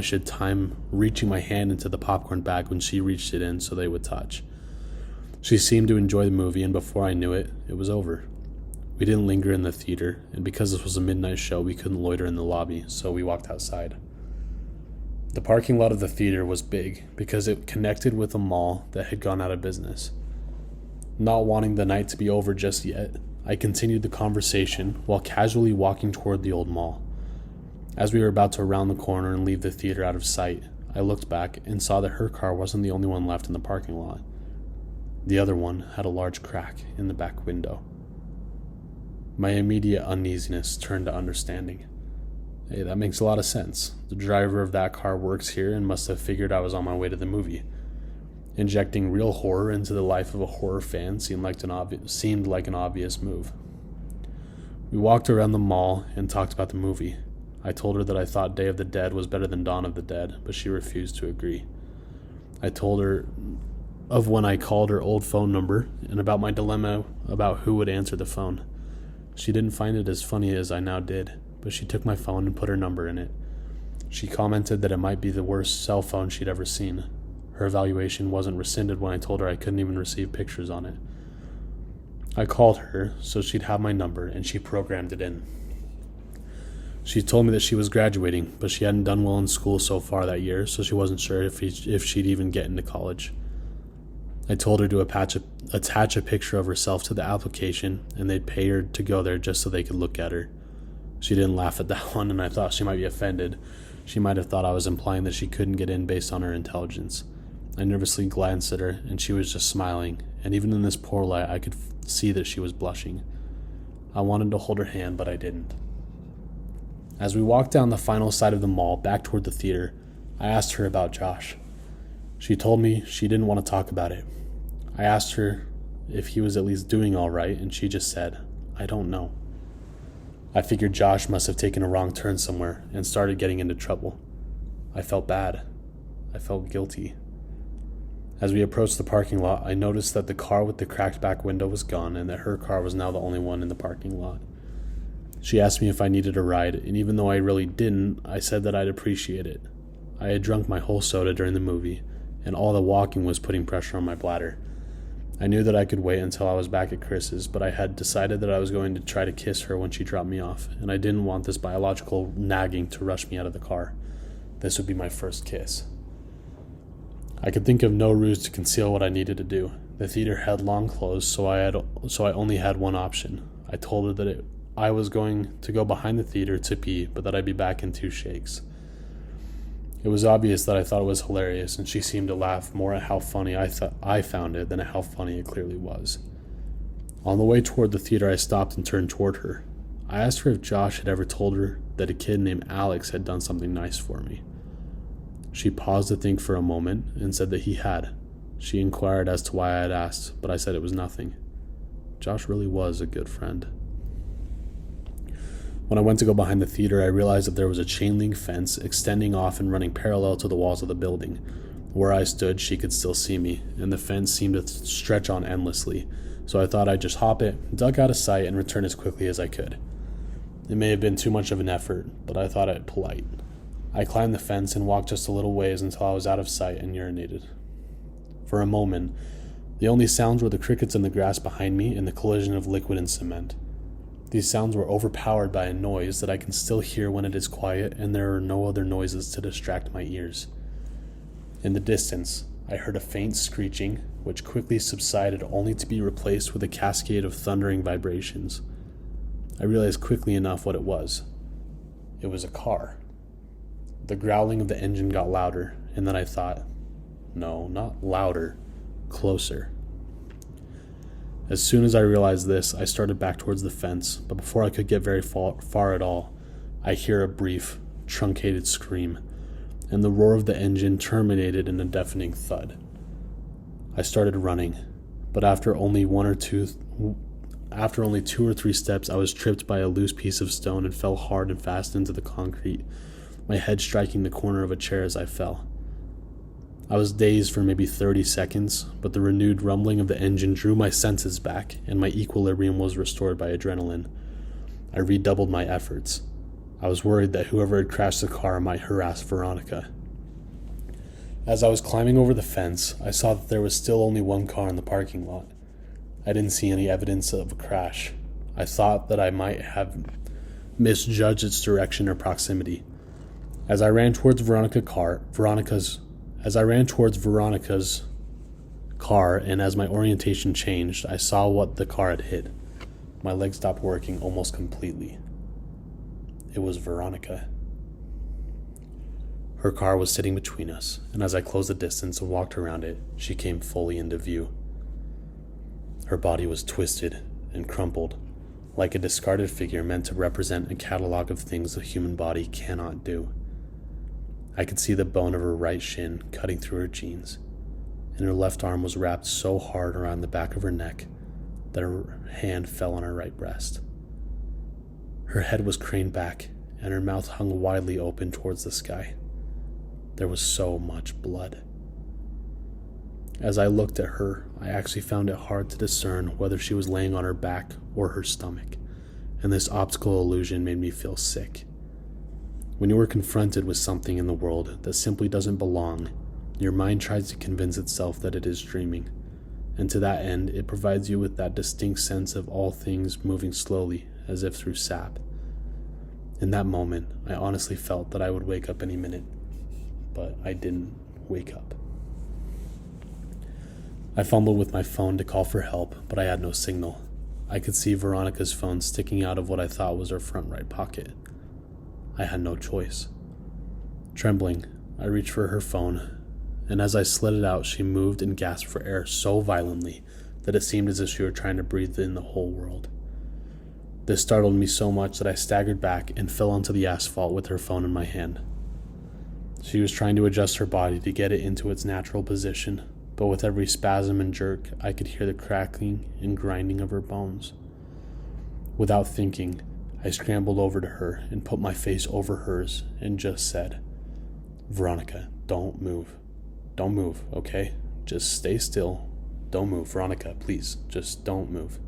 Speaker 1: should time reaching my hand into the popcorn bag when she reached it in so they would touch. She seemed to enjoy the movie, and before I knew it, it was over. We didn't linger in the theater, and because this was a midnight show, we couldn't loiter in the lobby, so we walked outside. The parking lot of the theater was big because it connected with a mall that had gone out of business. Not wanting the night to be over just yet, I continued the conversation while casually walking toward the old mall. As we were about to round the corner and leave the theater out of sight, I looked back and saw that her car wasn't the only one left in the parking lot. The other one had a large crack in the back window. My immediate uneasiness turned to understanding. Hey, that makes a lot of sense. The driver of that car works here and must have figured I was on my way to the movie. Injecting real horror into the life of a horror fan seemed like an obvious move. We walked around the mall and talked about the movie. I told her that I thought Day of the Dead was better than Dawn of the Dead, but she refused to agree. I told her of when I called her old phone number and about my dilemma about who would answer the phone. She didn't find it as funny as I now did, but she took my phone and put her number in it. She commented that it might be the worst cell phone she'd ever seen. Her evaluation wasn't rescinded when I told her I couldn't even receive pictures on it. I called her so she'd have my number, and she programmed it in. She told me that she was graduating, but she hadn't done well in school so far that year, so she wasn't sure if she'd even get into college. I told her to attach a picture of herself to the application, and they'd pay her to go there just so they could look at her. She didn't laugh at that one, and I thought she might be offended. She might have thought I was implying that she couldn't get in based on her intelligence. I nervously glanced at her, and she was just smiling, and even in this poor light, I could see that she was blushing. I wanted to hold her hand, but I didn't. As we walked down the final side of the mall back toward the theater, I asked her about Josh. She told me she didn't want to talk about it. I asked her if he was at least doing all right, and she just said, "I don't know." I figured Josh must have taken a wrong turn somewhere and started getting into trouble. I felt bad. I felt guilty. As we approached the parking lot, I noticed that the car with the cracked back window was gone and that her car was now the only one in the parking lot. She asked me if I needed a ride, and even though I really didn't, I said that I'd appreciate it. I had drunk my whole soda during the movie, and all the walking was putting pressure on my bladder. I knew that I could wait until I was back at Chris's, but I had decided that I was going to try to kiss her when she dropped me off, and I didn't want this biological nagging to rush me out of the car. This would be my first kiss. I could think of no ruse to conceal what I needed to do. The theater had long closed, so I only had one option. I told her that I was going to go behind the theater to pee, but that I'd be back in 2 shakes. It was obvious that I thought it was hilarious, and she seemed to laugh more at how funny I found it than at how funny it clearly was. On the way toward the theater, I stopped and turned toward her. I asked her if Josh had ever told her that a kid named Alex had done something nice for me. She paused to think for a moment and said that he had. She inquired as to why I had asked, but I said it was nothing. Josh really was a good friend. When I went to go behind the theater, I realized that there was a chain link fence extending off and running parallel to the walls of the building. Where I stood, she could still see me, and the fence seemed to stretch on endlessly, so I thought I'd just hop it, duck out of sight, and return as quickly as I could. It may have been too much of an effort, but I thought it polite. I climbed the fence and walked just a little ways until I was out of sight and urinated. For a moment, the only sounds were the crickets in the grass behind me and the collision of liquid and cement. These sounds were overpowered by a noise that I can still hear when it is quiet and there are no other noises to distract my ears. In the distance, I heard a faint screeching, which quickly subsided only to be replaced with a cascade of thundering vibrations. I realized quickly enough what it was. It was a car. The growling of the engine got louder, and then I thought, no, not louder, closer. As soon as I realized this, I started back towards the fence, but before I could get very far at all, I hear a brief, truncated scream, and the roar of the engine terminated in a deafening thud. I started running, but after only 2 or 3 steps, I was tripped by a loose piece of stone and fell hard and fast into the concrete, my head striking the corner of a chair as I fell. I was dazed for maybe 30 seconds, but the renewed rumbling of the engine drew my senses back, and my equilibrium was restored by adrenaline. I redoubled my efforts. I was worried that whoever had crashed the car might harass Veronica. As I was climbing over the fence, I saw that there was still only one car in the parking lot. I didn't see any evidence of a crash. I thought that I might have misjudged its direction or proximity. As I ran towards Veronica's car, and as my orientation changed, I saw what the car had hit. My legs stopped working almost completely. It was Veronica. Her car was sitting between us, and as I closed the distance and walked around it, she came fully into view. Her body was twisted and crumpled, like a discarded figure meant to represent a catalog of things the human body cannot do. I could see the bone of her right shin cutting through her jeans, and her left arm was wrapped so hard around the back of her neck that her hand fell on her right breast. Her head was craned back, and her mouth hung widely open towards the sky. There was so much blood. As I looked at her, I actually found it hard to discern whether she was laying on her back or her stomach, and this optical illusion made me feel sick. When you are confronted with something in the world that simply doesn't belong, your mind tries to convince itself that it is dreaming, and to that end, it provides you with that distinct sense of all things moving slowly, as if through sap. In that moment, I honestly felt that I would wake up any minute, but I didn't wake up. I fumbled with my phone to call for help, but I had no signal. I could see Veronica's phone sticking out of what I thought was her front right pocket. I had no choice. Trembling, I reached for her phone, and as I slid it out, she moved and gasped for air so violently that it seemed as if she were trying to breathe in the whole world. This startled me so much that I staggered back and fell onto the asphalt with her phone in my hand. She was trying to adjust her body to get it into its natural position, but with every spasm and jerk, I could hear the crackling and grinding of her bones. Without thinking, I scrambled over to her and put my face over hers and just said, "Veronica, don't move. Don't move, okay? Just stay still. Don't move. Veronica, please, just don't move."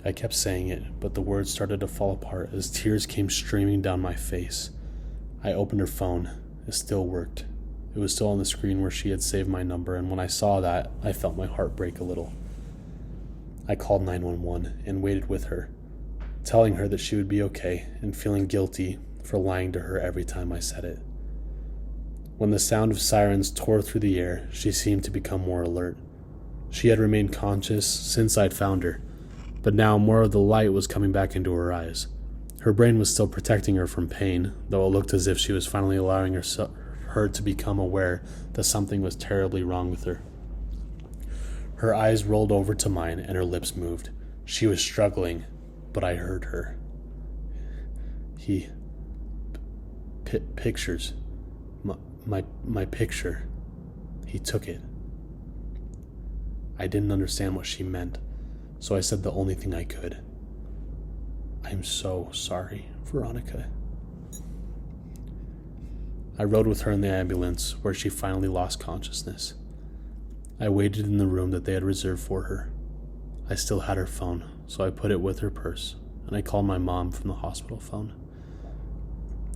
Speaker 1: I kept saying it, but the words started to fall apart as tears came streaming down my face. I opened her phone. It still worked. It was still on the screen where she had saved my number, and when I saw that, I felt my heart break a little. I called 911 and waited with her, telling her that she would be okay and feeling guilty for lying to her every time I said it. When the sound of sirens tore through the air, she seemed to become more alert. She had remained conscious since I'd found her, but now more of the light was coming back into her eyes. Her brain was still protecting her from pain, though it looked as if she was finally allowing her to become aware that something was terribly wrong with her. Her eyes rolled over to mine and her lips moved. She was struggling, but I heard her. Pictures. My picture. He took it. I didn't understand what she meant, so I said the only thing I could. "I'm so sorry, Veronica." I rode with her in the ambulance, where she finally lost consciousness. I waited in the room that they had reserved for her. I still had her phone, so I put it with her purse, and I called my mom from the hospital phone.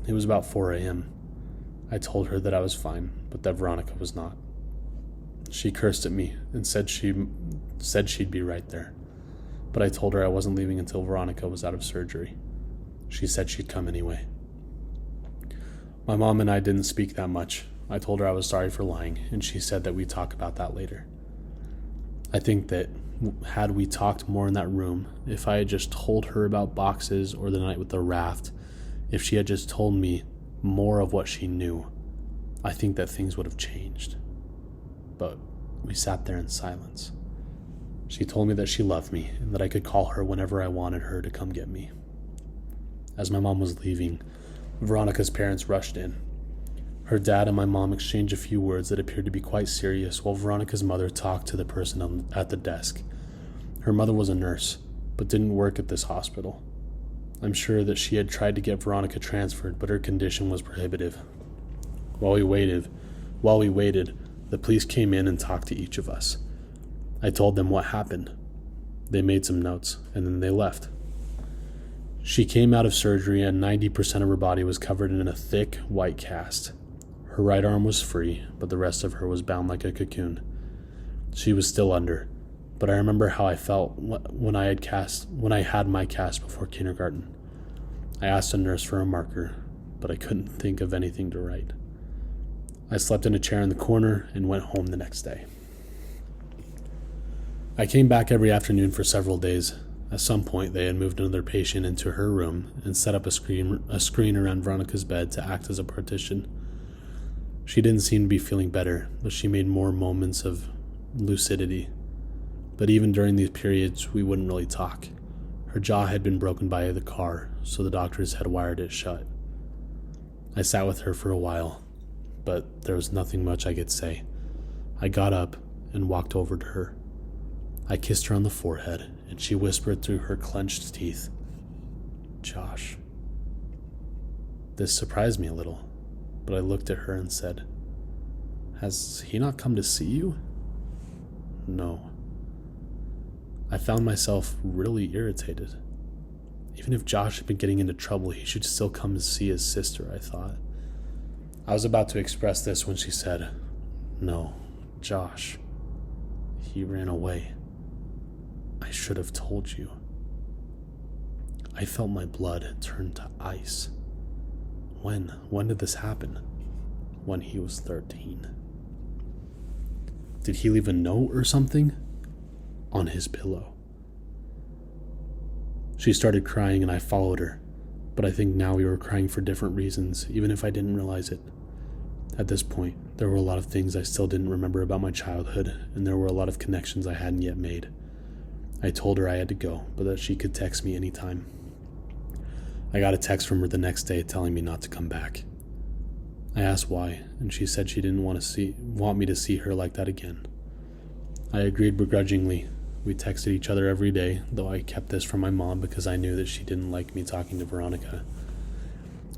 Speaker 1: It was about 4 a.m. I told her that I was fine, but that Veronica was not. She cursed at me and said she'd be right there, but I told her I wasn't leaving until Veronica was out of surgery. She said she'd come anyway. My mom and I didn't speak that much. I told her I was sorry for lying, and she said that we'd talk about that later. I think that had we talked more in that room, if I had just told her about boxes or the night with the raft, if she had just told me more of what she knew, I think that things would have changed. But we sat there in silence. She told me that she loved me and that I could call her whenever I wanted her to come get me. As my mom was leaving, Veronica's parents rushed in. Her dad and my mom exchanged a few words that appeared to be quite serious while Veronica's mother talked to the person at the desk. Her mother was a nurse, but didn't work at this hospital. I'm sure that she had tried to get Veronica transferred, but her condition was prohibitive. While we waited, the police came in and talked to each of us. I told them what happened. They made some notes, and then they left. She came out of surgery and 90% of her body was covered in a thick, white cast. Her right arm was free, but the rest of her was bound like a cocoon. She was still under, but I remember how I felt when I had my cast before kindergarten. I asked a nurse for a marker, but I couldn't think of anything to write. I slept in a chair in the corner and went home the next day. I came back every afternoon for several days. At some point, they had moved another patient into her room and set up a screen around Veronica's bed to act as a partition. She didn't seem to be feeling better, but she made more moments of lucidity. But even during these periods, we wouldn't really talk. Her jaw had been broken by the car, so the doctors had wired it shut. I sat with her for a while, but there was nothing much I could say. I got up and walked over to her. I kissed her on the forehead, and she whispered through her clenched teeth, "Josh." This surprised me a little, but I looked at her and said, "Has he not come to see you?" "No." I found myself really irritated. Even if Josh had been getting into trouble, he should still come to see his sister, I thought. I was about to express this when she said, "No, Josh. He ran away. I should have told you." I felt my blood turn to ice. When did this happen? When he was 13. Did he leave a note or something? On his pillow. She started crying and I followed her, but I think now we were crying for different reasons, even if I didn't realize it. At this point, there were a lot of things I still didn't remember about my childhood, and there were a lot of connections I hadn't yet made. I told her I had to go, but that she could text me anytime. I got a text from her the next day telling me not to come back. I asked why, and she said she didn't want me to see her like that again. I agreed begrudgingly. We texted each other every day, though I kept this from my mom because I knew that she didn't like me talking to Veronica.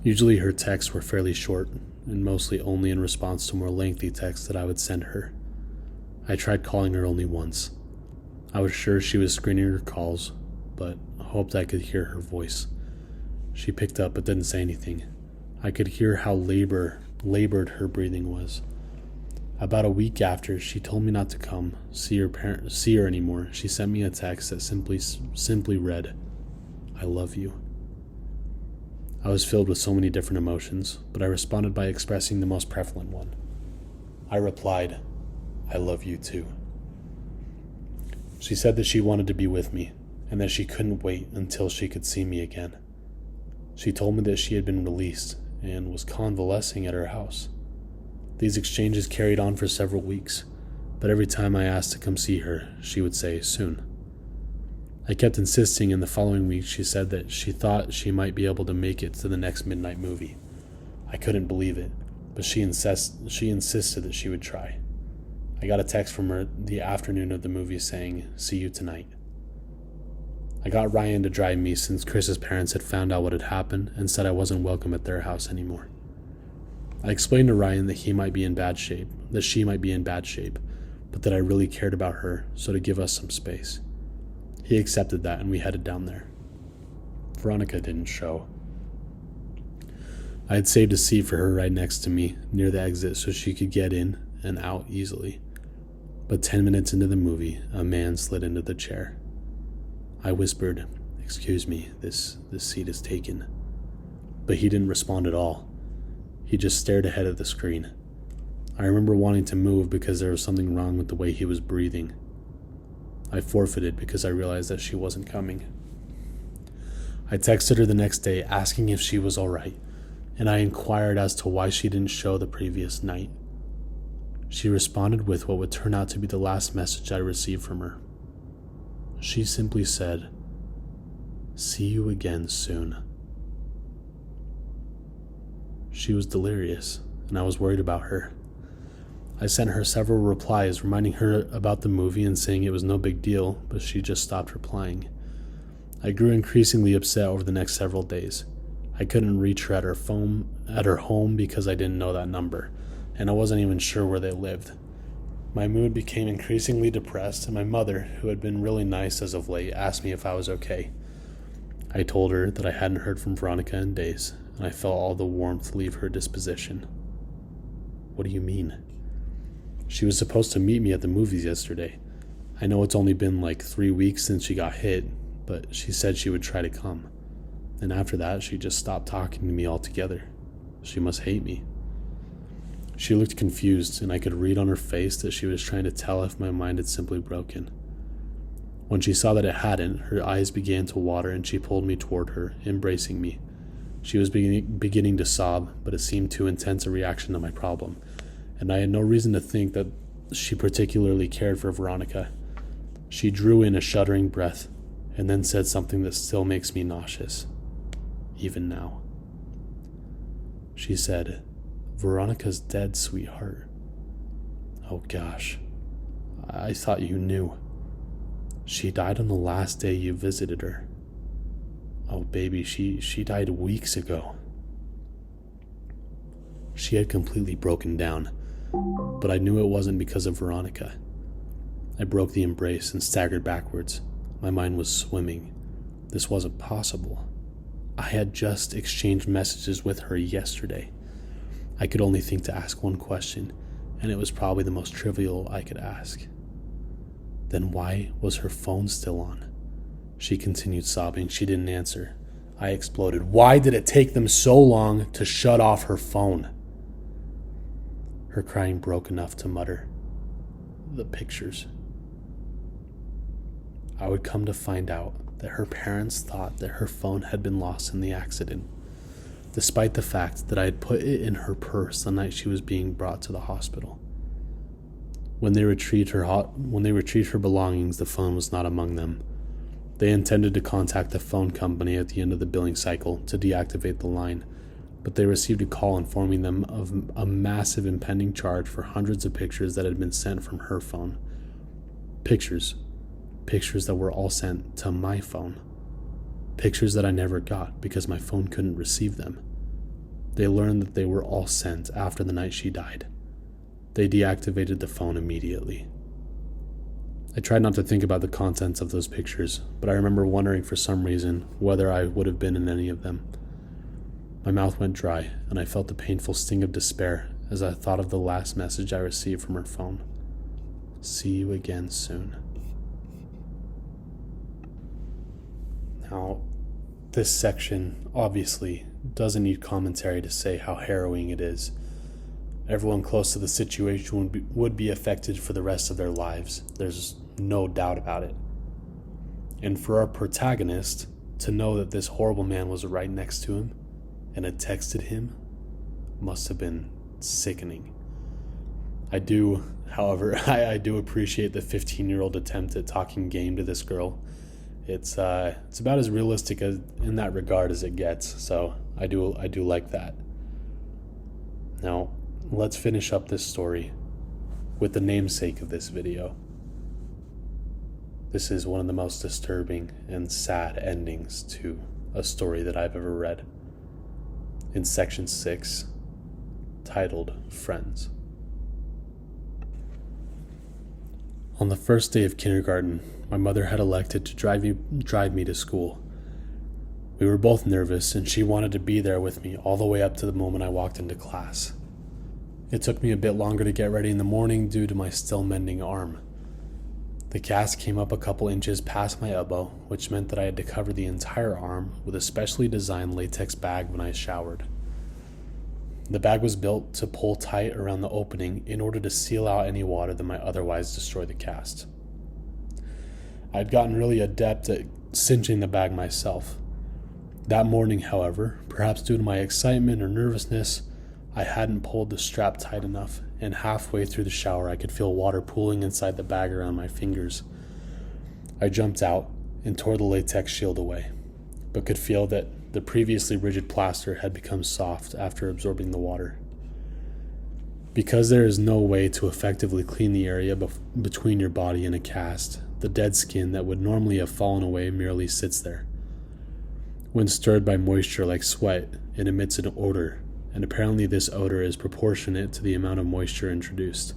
Speaker 1: Usually her texts were fairly short, and mostly only in response to more lengthy texts that I would send her. I tried calling her only once. I was sure she was screening her calls, but hoped I could hear her voice. She picked up but didn't say anything. I could hear how labored her breathing was. About a week after, she told me not to come see her anymore. She sent me a text that simply read, "I love you." I was filled with so many different emotions, but I responded by expressing the most prevalent one. I replied, "I love you too." She said that she wanted to be with me, and that she couldn't wait until she could see me again. She told me that she had been released and was convalescing at her house. These exchanges carried on for several weeks, but every time I asked to come see her, she would say, "soon." I kept insisting, and the following week she said that she thought she might be able to make it to the next midnight movie. I couldn't believe it, but she insisted that she would try. I got a text from her the afternoon of the movie saying, "See you tonight." I got Ryan to drive me since Chris's parents had found out what had happened and said I wasn't welcome at their house anymore. I explained to Ryan that she might be in bad shape, but that I really cared about her, so to give us some space. He accepted that, and we headed down there. Veronica didn't show. I had saved a seat for her right next to me, near the exit, so she could get in and out easily. But 10 minutes into the movie, a man slid into the chair. I whispered, "Excuse me, this seat is taken." But he didn't respond at all. He just stared ahead at the screen. I remember wanting to move because there was something wrong with the way he was breathing. I forfeited because I realized that she wasn't coming. I texted her the next day asking if she was alright, and I inquired as to why she didn't show the previous night. She responded with what would turn out to be the last message I received from her. She simply said, "See you again soon." She was delirious, and I was worried about her. I sent her several replies reminding her about the movie and saying it was no big deal, but she just stopped replying. I grew increasingly upset over the next several days. I couldn't reach her at her home because I didn't know that number, and I wasn't even sure where they lived. My mood became increasingly depressed, and my mother, who had been really nice as of late, asked me if I was okay. I told her that I hadn't heard from Veronica in days, and I felt all the warmth leave her disposition. "What do you mean?" "She was supposed to meet me at the movies yesterday. I know it's only been like 3 weeks since she got hit, but she said she would try to come. And after that, she just stopped talking to me altogether. She must hate me." She looked confused, and I could read on her face that she was trying to tell if my mind had simply broken. When she saw that it hadn't, her eyes began to water, and she pulled me toward her, embracing me. She was beginning to sob, but it seemed too intense a reaction to my problem, and I had no reason to think that she particularly cared for Veronica. She drew in a shuddering breath, and then said something that still makes me nauseous, even now. She said, "Veronica's dead, sweetheart." Oh gosh, I thought you knew. She died on the last day you visited her. Oh baby, she died weeks ago. She had completely broken down, but I knew it wasn't because of Veronica. I broke the embrace and staggered backwards. My mind was swimming. This wasn't possible. I had just exchanged messages with her yesterday. I could only think to ask one question, and it was probably the most trivial I could ask. Then why was her phone still on? She continued sobbing. She didn't answer. I exploded. Why did it take them so long to shut off her phone? Her crying broke enough to mutter, "The pictures." I would come to find out that her parents thought that her phone had been lost in the accident. despite the fact that I had put it in her purse the night she was being brought to the hospital. When they retrieved her belongings, the phone was not among them. They intended to contact the phone company at the end of the billing cycle to deactivate the line, but they received a call informing them of a massive impending charge for hundreds of pictures that had been sent from her phone. Pictures that were all sent to my phone. Pictures that I never got because my phone couldn't receive them. They learned that they were all sent after the night she died. They deactivated the phone immediately. I tried not to think about the contents of those pictures, but I remember wondering for some reason whether I would have been in any of them. My mouth went dry, and I felt the painful sting of despair as I thought of the last message I received from her phone. See you again soon. Now, this section obviously doesn't need commentary to say how harrowing it is. Everyone close to the situation would be affected for the rest of their lives. There's no doubt about it. And for our protagonist to know that this horrible man was right next to him and had texted him must have been sickening. However, I do appreciate the 15-year-old attempt at talking game to this girl. It's about as realistic in that regard as it gets, so I do like that. Now, let's finish up this story with the namesake of this video. This is one of the most disturbing and sad endings to a story that I've ever read. In section 6, titled Friends. On the first day of kindergarten, my mother had elected to drive me to school. We were both nervous, and she wanted to be there with me all the way up to the moment I walked into class. It took me a bit longer to get ready in the morning due to my still mending arm. The cast came up a couple inches past my elbow, which meant that I had to cover the entire arm with a specially designed latex bag when I showered. The bag was built to pull tight around the opening in order to seal out any water that might otherwise destroy the cast. I'd gotten really adept at cinching the bag myself. That morning, however, perhaps due to my excitement or nervousness, I hadn't pulled the strap tight enough, and halfway through the shower I could feel water pooling inside the bag around my fingers. I jumped out and tore the latex shield away, but could feel that the previously rigid plaster had become soft after absorbing the water. Because there is no way to effectively clean the area between your body and a cast, the dead skin that would normally have fallen away merely sits there. When stirred by moisture like sweat, it emits an odor, and apparently this odor is proportionate to the amount of moisture introduced,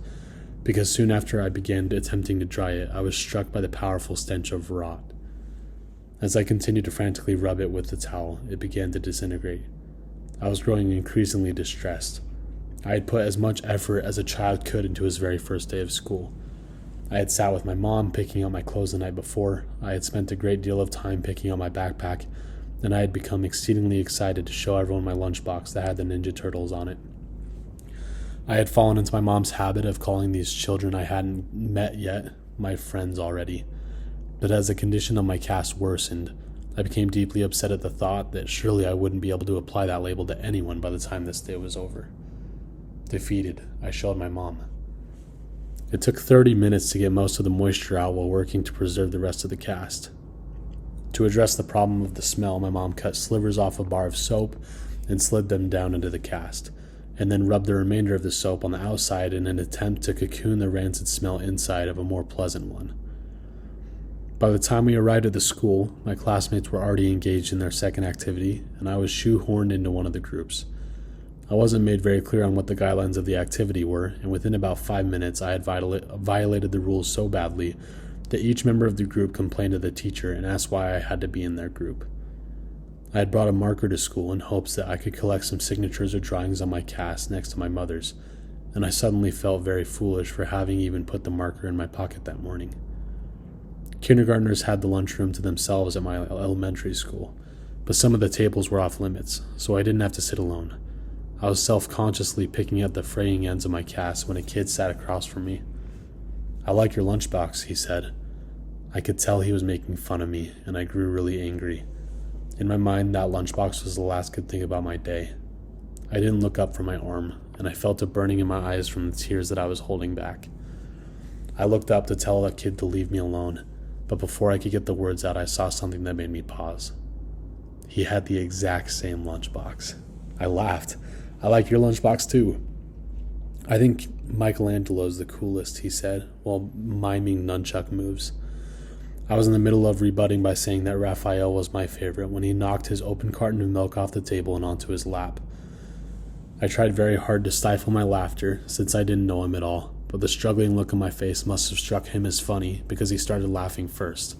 Speaker 1: because soon after I began attempting to dry it, I was struck by the powerful stench of rot. As I continued to frantically rub it with the towel, it began to disintegrate. I was growing increasingly distressed. I had put as much effort as a child could into his very first day of school. I had sat with my mom picking out my clothes the night before, I had spent a great deal of time picking out my backpack, and I had become exceedingly excited to show everyone my lunchbox that had the Ninja Turtles on it. I had fallen into my mom's habit of calling these children I hadn't met yet my friends already. But as the condition of my cast worsened, I became deeply upset at the thought that surely I wouldn't be able to apply that label to anyone by the time this day was over. Defeated, I showed my mom. It took 30 minutes to get most of the moisture out while working to preserve the rest of the cast. To address the problem of the smell, my mom cut slivers off a bar of soap and slid them down into the cast, and then rubbed the remainder of the soap on the outside in an attempt to cocoon the rancid smell inside of a more pleasant one. By the time we arrived at the school, my classmates were already engaged in their second activity, and I was shoehorned into one of the groups. I wasn't made very clear on what the guidelines of the activity were, and within about 5 minutes I had violated the rules so badly that each member of the group complained to the teacher and asked why I had to be in their group. I had brought a marker to school in hopes that I could collect some signatures or drawings on my cast next to my mother's, and I suddenly felt very foolish for having even put the marker in my pocket that morning. Kindergartners had the lunchroom to themselves at my elementary school, but some of the tables were off limits, so I didn't have to sit alone. I was self-consciously picking at the fraying ends of my cast when a kid sat across from me. "I like your lunchbox," he said. I could tell he was making fun of me, and I grew really angry. In my mind, that lunchbox was the last good thing about my day. I didn't look up from my arm, and I felt it burning in my eyes from the tears that I was holding back. I looked up to tell that kid to leave me alone, but before I could get the words out, I saw something that made me pause. He had the exact same lunchbox. I laughed. I like your lunchbox too. I think Michelangelo's the coolest, he said, while miming nunchuck moves. I was in the middle of rebutting by saying that Raphael was my favorite when he knocked his open carton of milk off the table and onto his lap. I tried very hard to stifle my laughter, since I didn't know him at all, but the struggling look on my face must have struck him as funny because he started laughing first.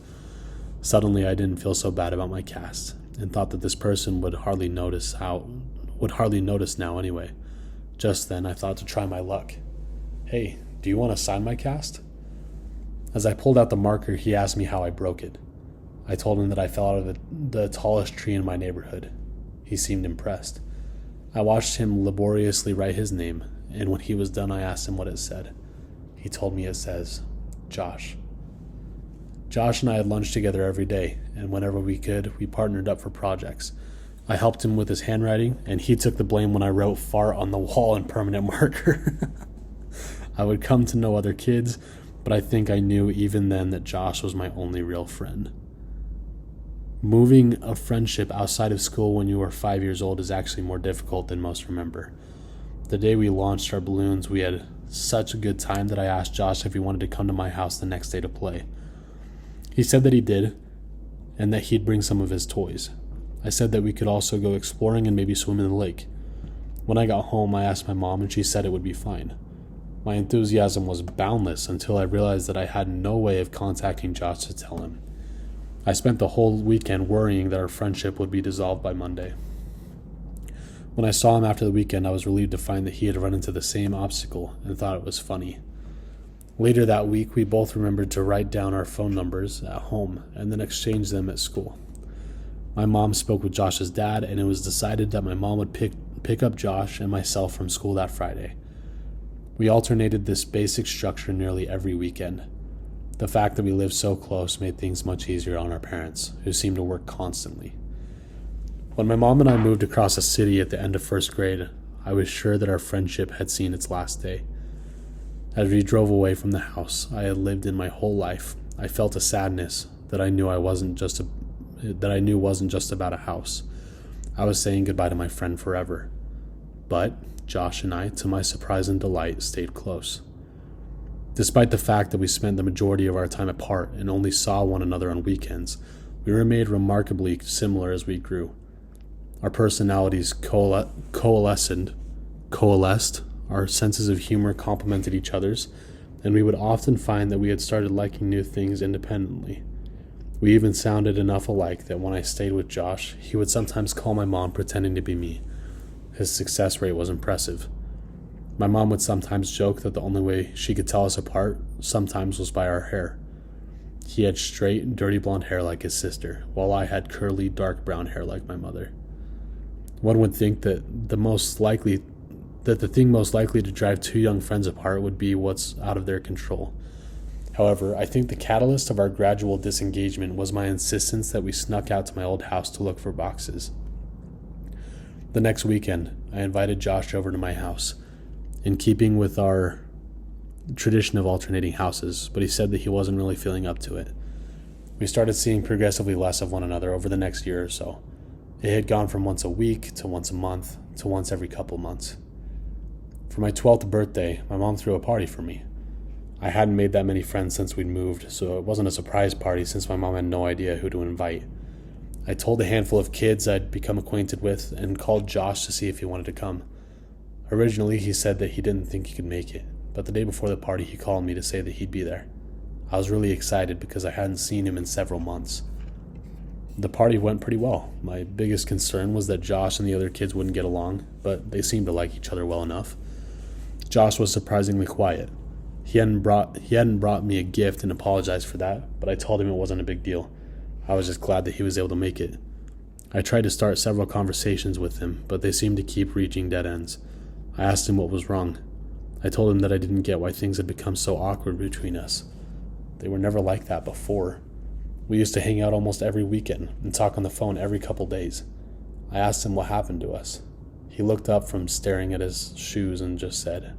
Speaker 1: Suddenly, I didn't feel so bad about my cast, and thought that this person would hardly notice now anyway. Just then, I thought to try my luck. Hey, do you want to sign my cast? As I pulled out the marker, he asked me how I broke it. I told him that I fell out of the tallest tree in my neighborhood. He seemed impressed. I watched him laboriously write his name, and when he was done, I asked him what it said. He told me it says, Josh. Josh and I had lunch together every day, and whenever we could, we partnered up for projects. I helped him with his handwriting, and he took the blame when I wrote fart on the wall in permanent marker. I would come to know other kids, but I think I knew even then that Josh was my only real friend. Moving a friendship outside of school when you are 5 years old is actually more difficult than most remember. The day we launched our balloons, we had such a good time that I asked Josh if he wanted to come to my house the next day to play. He said that he did, and that he'd bring some of his toys. I said that we could also go exploring and maybe swim in the lake. When I got home, I asked my mom, and she said it would be fine. My enthusiasm was boundless until I realized that I had no way of contacting Josh to tell him. I spent the whole weekend worrying that our friendship would be dissolved by Monday. When I saw him after the weekend, I was relieved to find that he had run into the same obstacle and thought it was funny. Later that week, we both remembered to write down our phone numbers at home and then exchange them at school. My mom spoke with Josh's dad, and it was decided that my mom would pick up Josh and myself from school that Friday. We alternated this basic structure nearly every weekend. The fact that we lived so close made things much easier on our parents, who seemed to work constantly. When my mom and I moved across the city at the end of first grade, I was sure that our friendship had seen its last day. As we drove away from the house I had lived in my whole life, I felt a sadness that I knew wasn't just about a house. I was saying goodbye to my friend forever. But Josh and I, to my surprise and delight, stayed close. Despite the fact that we spent the majority of our time apart and only saw one another on weekends, we remained remarkably similar as we grew. Our personalities coalesced, our senses of humor complemented each other's, and we would often find that we had started liking new things independently. We even sounded enough alike that when I stayed with Josh, he would sometimes call my mom pretending to be me. His success rate was impressive. My mom would sometimes joke that the only way she could tell us apart sometimes was by our hair. He had straight, dirty blonde hair like his sister, while I had curly, dark brown hair like my mother. One would think that the thing most likely to drive two young friends apart would be what's out of their control. However, I think the catalyst of our gradual disengagement was my insistence that we snuck out to my old house to look for boxes. The next weekend, I invited Josh over to my house, in keeping with our tradition of alternating houses, but he said that he wasn't really feeling up to it. We started seeing progressively less of one another over the next year or so. It had gone from once a week to once a month to once every couple months. For my 12th birthday, my mom threw a party for me. I hadn't made that many friends since we'd moved, so it wasn't a surprise party since my mom had no idea who to invite. I told a handful of kids I'd become acquainted with and called Josh to see if he wanted to come. Originally, he said that he didn't think he could make it, but the day before the party he called me to say that he'd be there. I was really excited because I hadn't seen him in several months. The party went pretty well. My biggest concern was that Josh and the other kids wouldn't get along, but they seemed to like each other well enough. Josh was surprisingly quiet. He hadn't brought me a gift and apologized for that, but I told him it wasn't a big deal. I was just glad that he was able to make it. I tried to start several conversations with him, but they seemed to keep reaching dead ends. I asked him what was wrong. I told him that I didn't get why things had become so awkward between us. They were never like that before. We used to hang out almost every weekend and talk on the phone every couple days. I asked him what happened to us. He looked up from staring at his shoes and just said,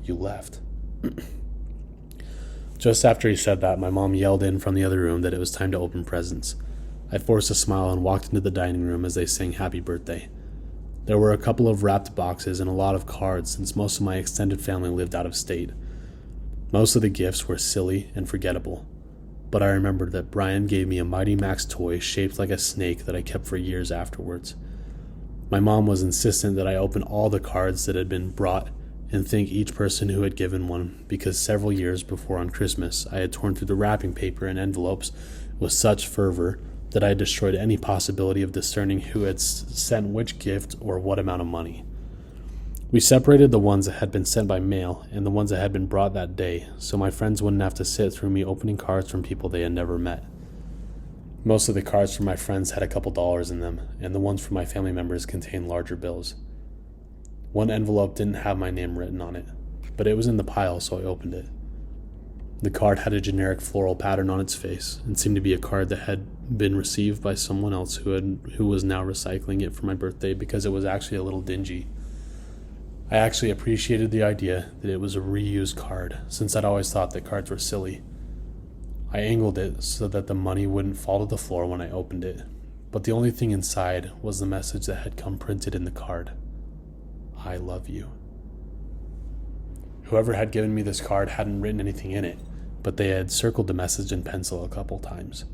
Speaker 1: "You left." Just after he said that, my mom yelled in from the other room that it was time to open presents. I forced a smile and walked into the dining room as they sang happy birthday. There were a couple of wrapped boxes and a lot of cards since most of my extended family lived out of state. Most of the gifts were silly and forgettable, but I remembered that Brian gave me a Mighty Max toy shaped like a snake that I kept for years afterwards. My mom was insistent that I open all the cards that had been brought and thank each person who had given one, because several years before on Christmas I had torn through the wrapping paper and envelopes with such fervor that I had destroyed any possibility of discerning who had sent which gift or what amount of money. We separated the ones that had been sent by mail and the ones that had been brought that day, so my friends wouldn't have to sit through me opening cards from people they had never met. Most of the cards from my friends had a couple dollars in them, and the ones from my family members contained larger bills. One envelope didn't have my name written on it, but it was in the pile, so I opened it. The card had a generic floral pattern on its face and seemed to be a card that had been received by someone else who was now recycling it for my birthday because it was actually a little dingy. I actually appreciated the idea that it was a reused card, since I'd always thought that cards were silly. I angled it so that the money wouldn't fall to the floor when I opened it, but the only thing inside was the message that had come printed in the card. I love you. Whoever had given me this card hadn't written anything in it, but they had circled the message in pencil a couple times.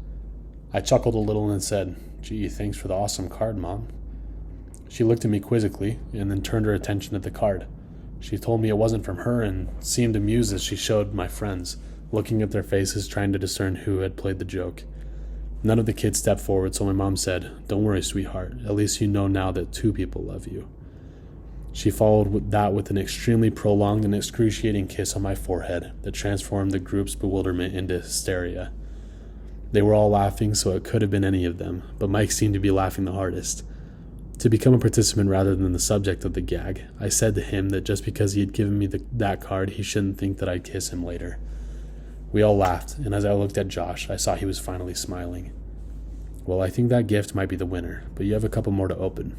Speaker 1: I chuckled a little and said, "Gee, thanks for the awesome card, Mom." She looked at me quizzically and then turned her attention to the card. She told me it wasn't from her and seemed amused as she showed my friends, looking at their faces trying to discern who had played the joke. None of the kids stepped forward, so my mom said, "Don't worry, sweetheart. At least you know now that 2 people love you." She followed that with an extremely prolonged and excruciating kiss on my forehead that transformed the group's bewilderment into hysteria. They were all laughing, so it could have been any of them, but Mike seemed to be laughing the hardest. To become a participant rather than the subject of the gag, I said to him that just because he had given me that card, he shouldn't think that I'd kiss him later. We all laughed, and as I looked at Josh, I saw he was finally smiling. "Well, I think that gift might be the winner, but you have a couple more to open."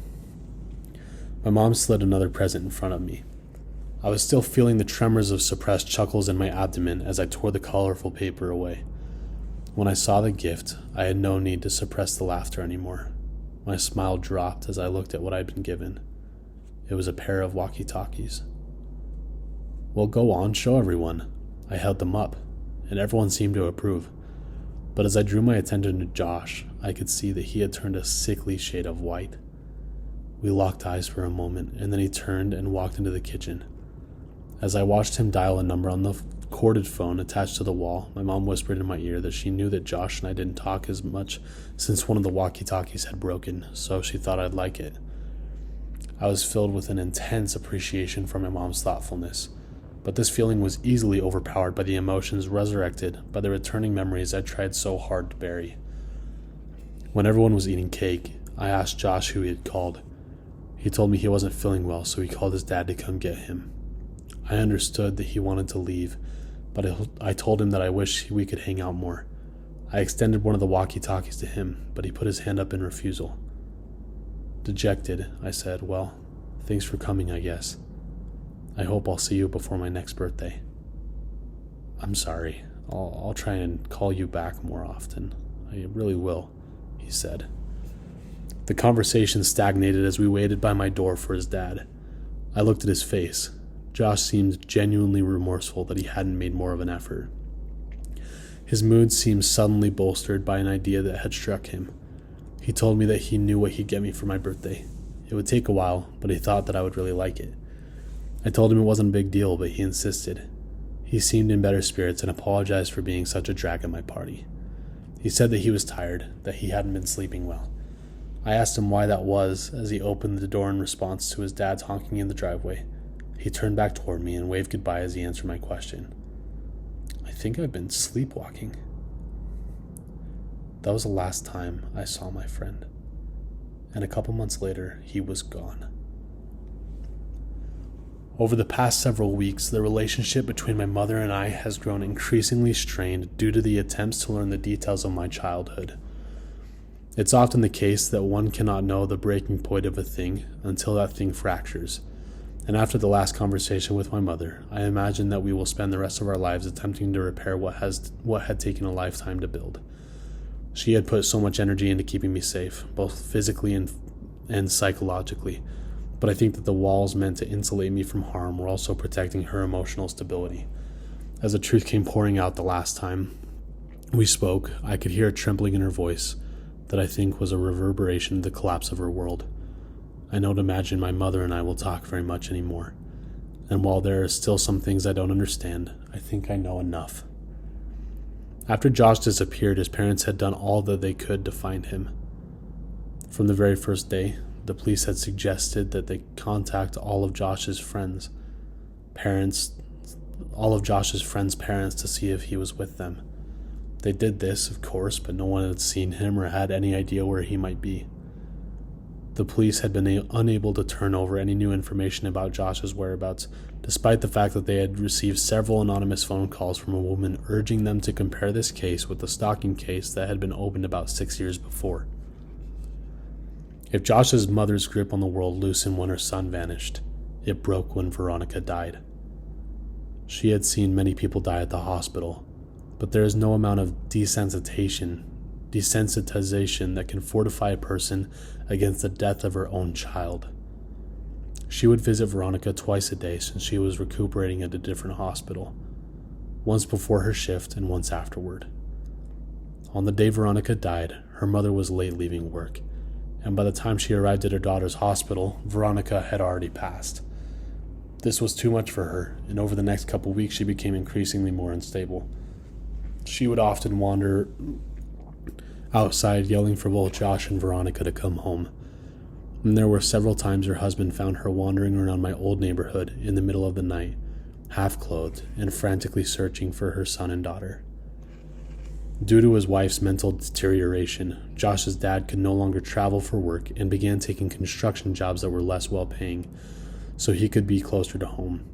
Speaker 1: My mom slid another present in front of me. I was still feeling the tremors of suppressed chuckles in my abdomen as I tore the colorful paper away. When I saw the gift, I had no need to suppress the laughter anymore. My smile dropped as I looked at what I'd been given. It was a pair of walkie-talkies. "Well, go on, show everyone." I held them up, and everyone seemed to approve. But as I drew my attention to Josh, I could see that he had turned a sickly shade of white. We locked eyes for a moment, and then he turned and walked into the kitchen. As I watched him dial a number on the corded phone attached to the wall, my mom whispered in my ear that she knew that Josh and I didn't talk as much since one of the walkie-talkies had broken, so she thought I'd like it. I was filled with an intense appreciation for my mom's thoughtfulness, but this feeling was easily overpowered by the emotions resurrected by the returning memories I tried so hard to bury. When everyone was eating cake, I asked Josh who he had called. He told me he wasn't feeling well, so he called his dad to come get him. I understood that he wanted to leave, but I told him that I wish we could hang out more. I extended one of the walkie-talkies to him, but he put his hand up in refusal. Dejected, I said, "Well, thanks for coming, I guess. I hope I'll see you before my next birthday." "I'm sorry. I'll try and call you back more often. I really will," he said. The conversation stagnated as we waited by my door for his dad. I looked at his face. Josh seemed genuinely remorseful that he hadn't made more of an effort. His mood seemed suddenly bolstered by an idea that had struck him. He told me that he knew what he'd get me for my birthday. It would take a while, but he thought that I would really like it. I told him it wasn't a big deal, but he insisted. He seemed in better spirits and apologized for being such a drag at my party. He said that he was tired, that he hadn't been sleeping well. I asked him why that was as he opened the door in response to his dad's honking in the driveway. He turned back toward me and waved goodbye as he answered my question. "I think I've been sleepwalking." That was the last time I saw my friend, and a couple months later, he was gone. Over the past several weeks, the relationship between my mother and I has grown increasingly strained due to the attempts to learn the details of my childhood. It's often the case that one cannot know the breaking point of a thing until that thing fractures. And after the last conversation with my mother, I imagine that we will spend the rest of our lives attempting to repair what had taken a lifetime to build. She had put so much energy into keeping me safe, both physically and psychologically, but I think that the walls meant to insulate me from harm were also protecting her emotional stability. As the truth came pouring out the last time we spoke, I could hear a trembling in her voice that I think was a reverberation of the collapse of her world. I don't imagine my mother and I will talk very much anymore, and while there are still some things I don't understand, I think I know enough. After Josh disappeared, his parents had done all that they could to find him. From the very first day, the police had suggested that they contact all of Josh's friends' parents to see if he was with them. They did this, of course, but no one had seen him or had any idea where he might be. The police had been unable to turn over any new information about Josh's whereabouts, despite the fact that they had received several anonymous phone calls from a woman urging them to compare this case with the stalking case that had been opened about 6 years before. If Josh's mother's grip on the world loosened when her son vanished, it broke when Veronica died. She had seen many people die at the hospital, but there is no amount of desensitization that can fortify a person against the death of her own child. She would visit Veronica twice a day since she was recuperating at a different hospital, once before her shift and once afterward. On the day Veronica died, her mother was late leaving work, and by the time she arrived at her daughter's hospital, Veronica had already passed. This was too much for her, and over the next couple weeks she became increasingly more unstable. She would often wander outside yelling for both Josh and Veronica to come home. And there were several times her husband found her wandering around my old neighborhood in the middle of the night, half-clothed and frantically searching for her son and daughter. Due to his wife's mental deterioration, Josh's dad could no longer travel for work and began taking construction jobs that were less well-paying, so he could be closer to home.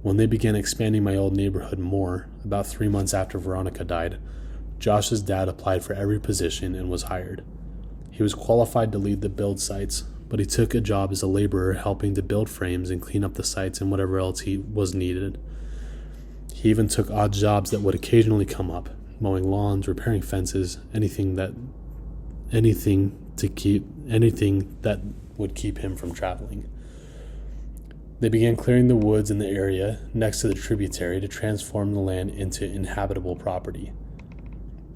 Speaker 1: When they began expanding my old neighborhood more, about 3 months after Veronica died, Josh's dad applied for every position and was hired. He was qualified to lead the build sites, but he took a job as a laborer helping to build frames and clean up the sites and whatever else he was needed. He even took odd jobs that would occasionally come up, mowing lawns, repairing fences, anything that would keep him from traveling. They began clearing the woods in the area next to the tributary to transform the land into inhabitable property.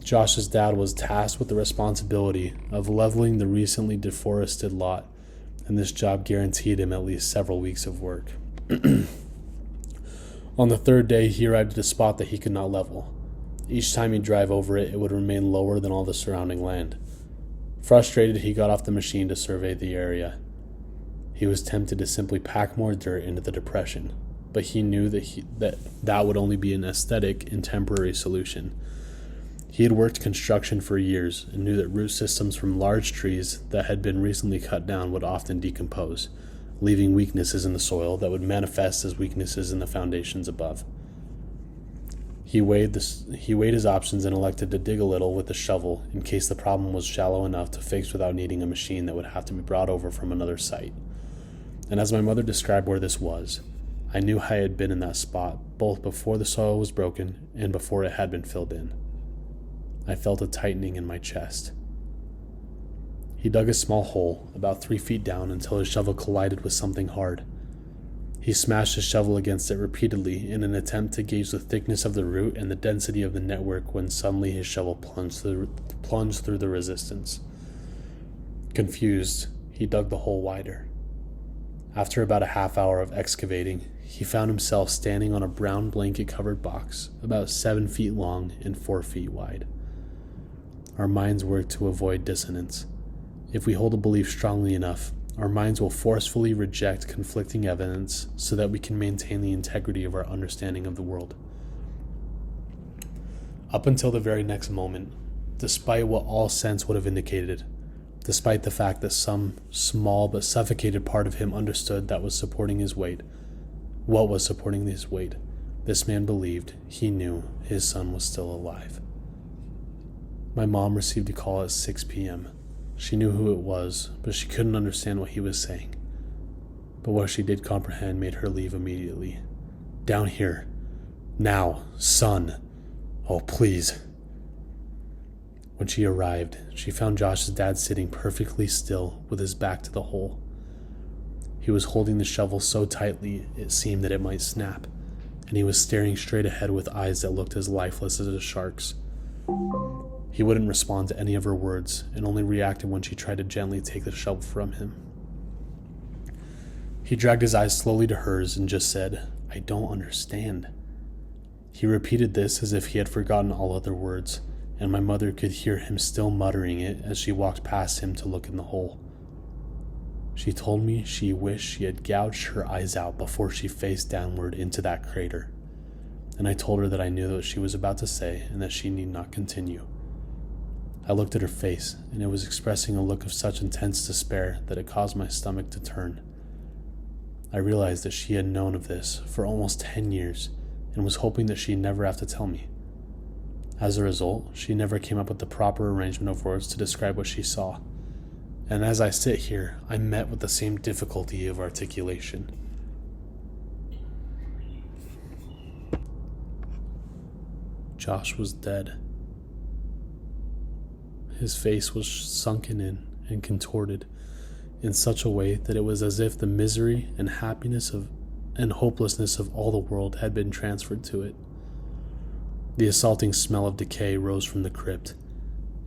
Speaker 1: Josh's dad was tasked with the responsibility of leveling the recently deforested lot, and this job guaranteed him at least several weeks of work. On the third day, he arrived at a spot that he could not level. Each time he'd drive over it, it would remain lower than all the surrounding land. Frustrated, he got off the machine to survey the area. He was tempted to simply pack more dirt into the depression, but he knew that would only be an aesthetic and temporary solution. He had worked construction for years and knew that root systems from large trees that had been recently cut down would often decompose, leaving weaknesses in the soil that would manifest as weaknesses in the foundations above. He weighed his options and elected to dig a little with a shovel in case the problem was shallow enough to fix without needing a machine that would have to be brought over from another site. And as my mother described where this was, I knew I had been in that spot both before the soil was broken and before it had been filled in. I felt a tightening in my chest. He dug a small hole about 3 feet down until his shovel collided with something hard. He smashed his shovel against it repeatedly in an attempt to gauge the thickness of the root and the density of the network when suddenly his shovel plunged through the resistance. Confused, he dug the hole wider. After about a half hour of excavating, he found himself standing on a brown blanket-covered box about 7 feet long and 4 feet wide. Our minds work to avoid dissonance. If we hold a belief strongly enough, our minds will forcefully reject conflicting evidence so that we can maintain the integrity of our understanding of the world. Up until the very next moment, despite what all sense would have indicated, despite the fact that some small but suffocated part of him understood that was supporting his weight, What was supporting this weight? This man believed he knew his son was still alive. My mom received a call at 6 p.m. She knew who it was, but she couldn't understand what he was saying. But what she did comprehend made her leave immediately. Down here. Now, son. Oh, please. When she arrived, she found Josh's dad sitting perfectly still with his back to the hole. He was holding the shovel so tightly it seemed that it might snap, and he was staring straight ahead with eyes that looked as lifeless as a shark's. He wouldn't respond to any of her words and only reacted when she tried to gently take the shovel from him. He dragged his eyes slowly to hers and just said, "I don't understand." He repeated this as if he had forgotten all other words, and my mother could hear him still muttering it as she walked past him to look in the hole. She told me she wished she had gouged her eyes out before she faced downward into that crater, and I told her that I knew what she was about to say and that she need not continue. I looked at her face, and it was expressing a look of such intense despair that it caused my stomach to turn. I realized that she had known of this for almost 10 years and was hoping that she'd never have to tell me. As a result, she never came up with the proper arrangement of words to describe what she saw. And as I sit here, I'm met with the same difficulty of articulation. Josh was dead. His face was sunken in and contorted in such a way that it was as if the misery and happiness and hopelessness of all the world had been transferred to it. The assaulting smell of decay rose from the crypt,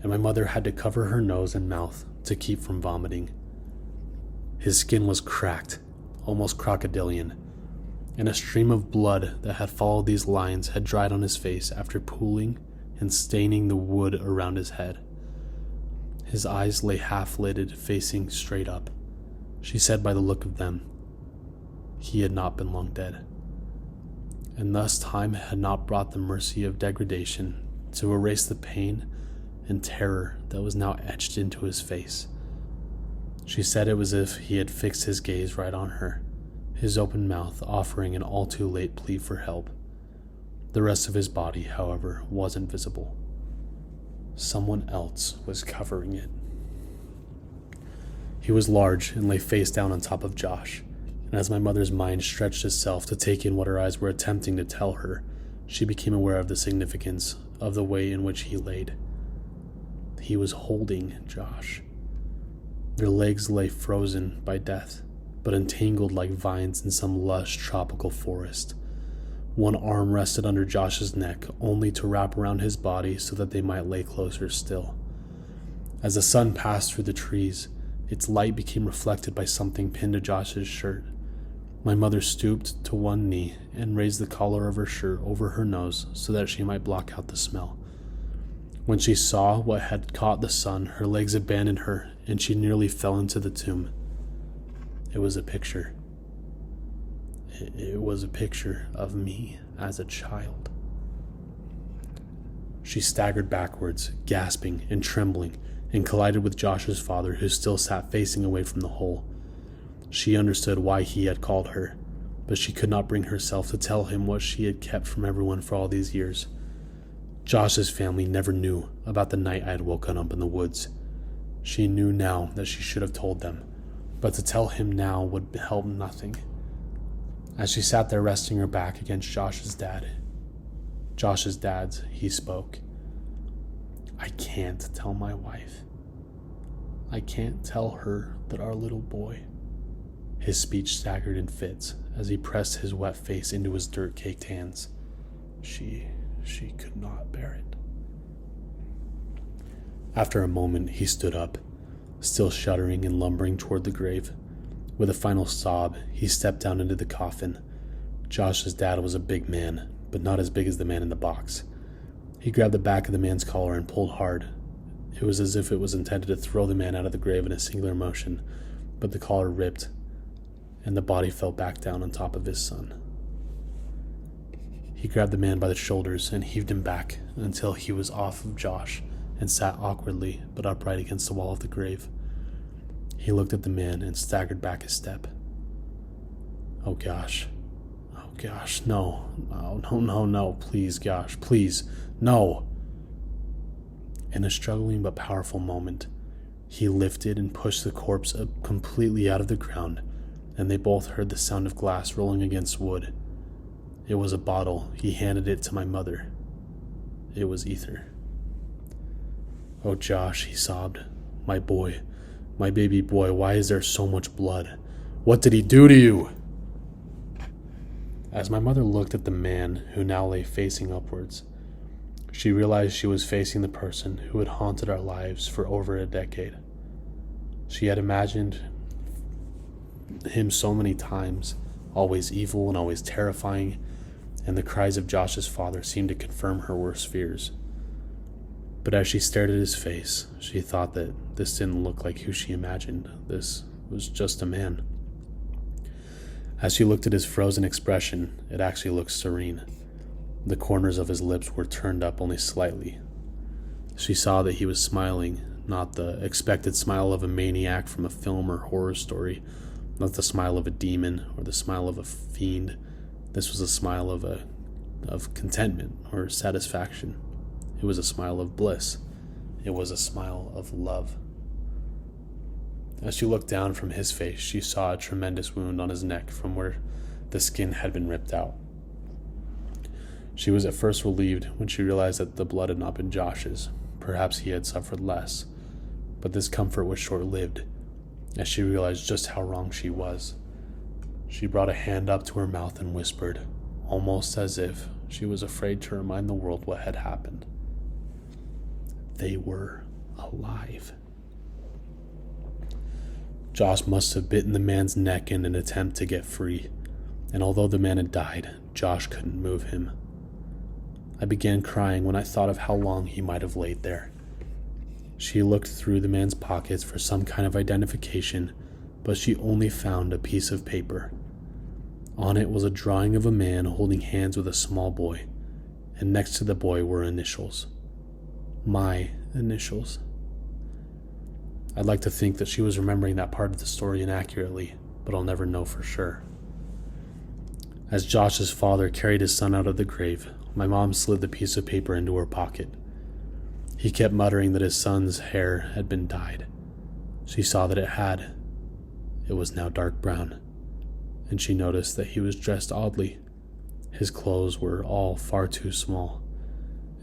Speaker 1: and my mother had to cover her nose and mouth to keep from vomiting. His skin was cracked, almost crocodilian, and a stream of blood that had followed these lines had dried on his face after pooling and staining the wood around his head. His eyes lay half-lidded, facing straight up. She said by the look of them, he had not been long dead. And thus time had not brought the mercy of degradation to erase the pain and terror that was now etched into his face. She said it was as if he had fixed his gaze right on her, his open mouth offering an all-too-late plea for help. The rest of his body, however, wasn't visible. Someone else was covering it. He was large and lay face down on top of Josh, and as my mother's mind stretched itself to take in what her eyes were attempting to tell her, she became aware of the significance of the way in which he laid. He was holding Josh. Their legs lay frozen by death, but entangled like vines in some lush tropical forest. One arm rested under Josh's neck, only to wrap around his body so that they might lay closer still. As the sun passed through the trees, its light became reflected by something pinned to Josh's shirt. My mother stooped to one knee and raised the collar of her shirt over her nose so that she might block out the smell. When she saw what had caught the sun, her legs abandoned her and she nearly fell into the tomb. It was a picture. It was a picture of me as a child. She staggered backwards, gasping and trembling, and collided with Josh's father, who still sat facing away from the hole. She understood why he had called her, but she could not bring herself to tell him what she had kept from everyone for all these years. Josh's family never knew about the night I had woken up in the woods. She knew now that she should have told them, but to tell him now would help nothing. As she sat there resting her back against Josh's dad's, he spoke. I can't tell my wife. I can't tell her that our little boy. His speech staggered in fits as he pressed his wet face into his dirt-caked hands. She could not bear it. After a moment, he stood up, still shuddering and lumbering toward the grave. With a final sob, he stepped down into the coffin. Josh's dad was a big man, but not as big as the man in the box. He grabbed the back of the man's collar and pulled hard. It was as if it was intended to throw the man out of the grave in a singular motion, but the collar ripped, and the body fell back down on top of his son. He grabbed the man by the shoulders and heaved him back until he was off of Josh and sat awkwardly but upright against the wall of the grave. He looked at the man and staggered back a step. Oh gosh, gosh, no, please, gosh, please, no. In a struggling but powerful moment, he lifted and pushed the corpse up completely out of the ground, and they both heard the sound of glass rolling against wood. It was a bottle. He handed it to my mother. It was ether. "Oh, Josh," he sobbed. "My boy, my baby boy, why is there so much blood? What did he do to you?" As my mother looked at the man who now lay facing upwards, she realized she was facing the person who had haunted our lives for over a decade. She had imagined him so many times, always evil and always terrifying, and the cries of Josh's father seemed to confirm her worst fears. But as she stared at his face, she thought that this didn't look like who she imagined. This was just a man. As she looked at his frozen expression, it actually looked serene. The corners of his lips were turned up only slightly. She saw that he was smiling, not the expected smile of a maniac from a film or horror story, not the smile of a demon or the smile of a fiend. This was a smile of contentment or satisfaction. It was a smile of bliss. It was a smile of love. As she looked down from his face, she saw a tremendous wound on his neck from where the skin had been ripped out. She was at first relieved when she realized that the blood had not been Josh's. Perhaps he had suffered less. But this comfort was short-lived, as she realized just how wrong she was. She brought a hand up to her mouth and whispered, almost as if she was afraid to remind the world what had happened. They were alive. Josh must have bitten the man's neck in an attempt to get free, and although the man had died, Josh couldn't move him. I began crying when I thought of how long he might have laid there. She looked through the man's pockets for some kind of identification, but she only found a piece of paper. On it was a drawing of a man holding hands with a small boy, and next to the boy were initials. My initials. I'd like to think that she was remembering that part of the story inaccurately, but I'll never know for sure. As Josh's father carried his son out of the grave, my mom slid the piece of paper into her pocket. He kept muttering that his son's hair had been dyed. She saw that it had. It was now dark brown, and she noticed that he was dressed oddly. His clothes were all far too small,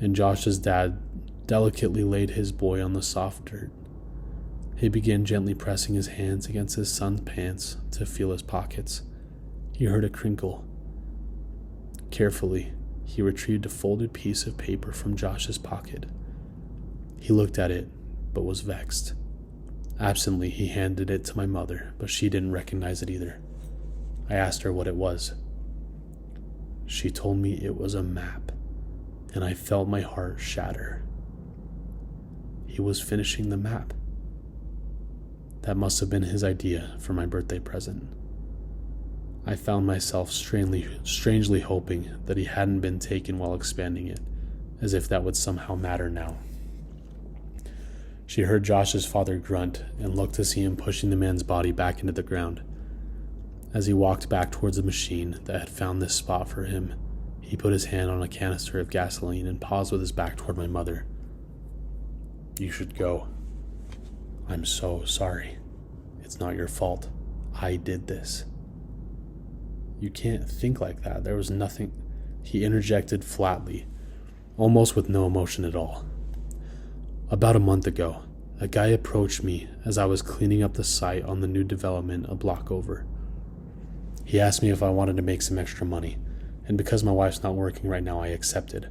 Speaker 1: and Josh's dad delicately laid his boy on the soft dirt. He began gently pressing his hands against his son's pants to feel his pockets. He heard a crinkle. Carefully, he retrieved a folded piece of paper from Josh's pocket. He looked at it, but was vexed. Absently, he handed it to my mother, but she didn't recognize it either. I asked her what it was. She told me it was a map, and I felt my heart shatter. He was finishing the map. That must have been his idea for my birthday present. I found myself strangely hoping that he hadn't been taken while expanding it, as if that would somehow matter now. She heard Josh's father grunt and looked to see him pushing the man's body back into the ground. As he walked back towards the machine that had found this spot for him, he put his hand on a canister of gasoline and paused with his back toward my mother. "You should go. I'm so sorry. It's not your fault. I did this." "You can't think like that. There was nothing," he interjected flatly, almost with no emotion at all. "About a month ago, a guy approached me as I was cleaning up the site on the new development a block over. He asked me if I wanted to make some extra money, and because my wife's not working right now, I accepted.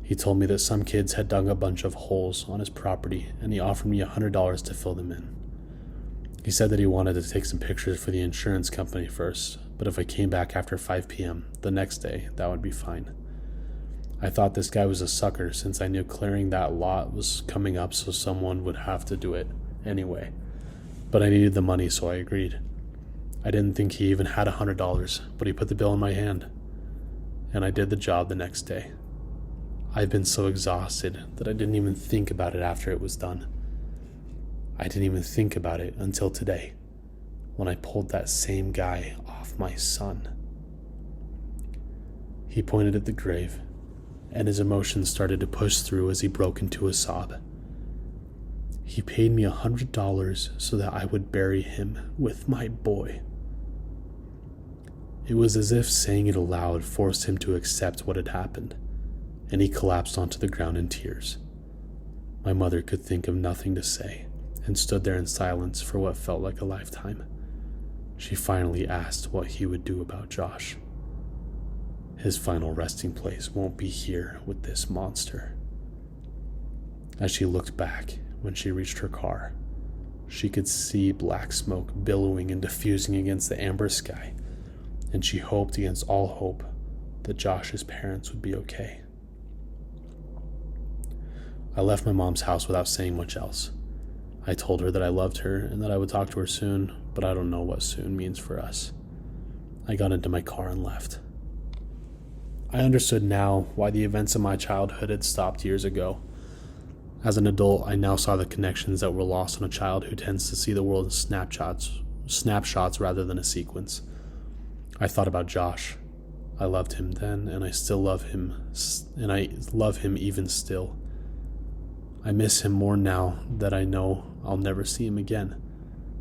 Speaker 1: He told me that some kids had dug a bunch of holes on his property, and he offered me $100 to fill them in. He said that he wanted to take some pictures for the insurance company first, but if I came back after 5 p.m. the next day, that would be fine. I thought this guy was a sucker since I knew clearing that lot was coming up, so someone would have to do it anyway. But I needed the money, so I agreed. I didn't think he even had $100, but he put the bill in my hand, and I did the job the next day. I've been so exhausted that I didn't even think about it after it was done. I didn't even think about it until today, when I pulled that same guy off my son. He pointed at the grave, and his emotions started to push through as he broke into a sob. He paid me $100 so that I would bury him with my boy. It was as if saying it aloud forced him to accept what had happened, and he collapsed onto the ground in tears. My mother could think of nothing to say and stood there in silence for what felt like a lifetime. She finally asked what he would do about Josh. His final resting place won't be here with this monster. As she looked back when she reached her car, she could see black smoke billowing and diffusing against the amber sky, and she hoped against all hope that Josh's parents would be okay. I left my mom's house without saying much else. I told her that I loved her and that I would talk to her soon, but I don't know what soon means for us. I got into my car and left. I understood now why the events of my childhood had stopped years ago. As an adult, I now saw the connections that were lost on a child who tends to see the world in snapshots rather than a sequence. I thought about Josh. I loved him then, and I still love him, and I love him even still. I miss him more now that I know I'll never see him again,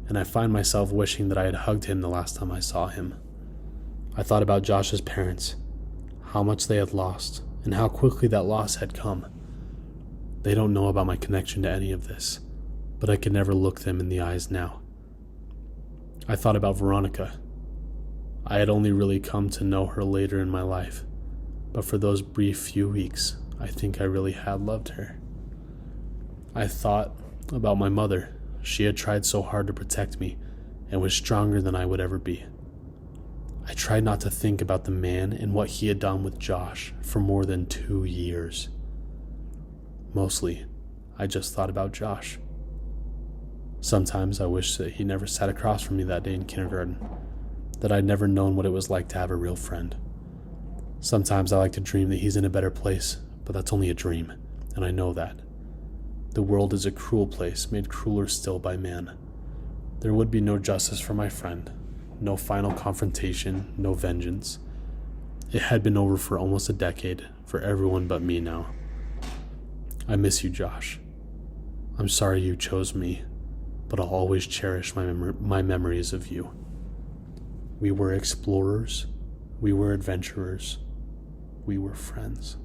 Speaker 1: and I find myself wishing that I had hugged him the last time I saw him. I thought about Josh's parents, how much they had lost, and how quickly that loss had come. They don't know about my connection to any of this, but I could never look them in the eyes now. I thought about Veronica. I had only really come to know her later in my life, but for those brief few weeks, I think I really had loved her. I thought about my mother. She had tried so hard to protect me and was stronger than I would ever be. I tried not to think about the man and what he had done with Josh for more than 2 years. Mostly, I just thought about Josh. Sometimes I wish that he never sat across from me that day in kindergarten, that I'd never known what it was like to have a real friend. Sometimes I like to dream that he's in a better place, but that's only a dream, and I know that. The world is a cruel place, made crueler still by man. There would be no justice for my friend, no final confrontation, no vengeance. It had been over for almost a decade, for everyone but me now. I miss you, Josh. I'm sorry you chose me, but I'll always cherish my memories of you. We were explorers, we were adventurers, we were friends.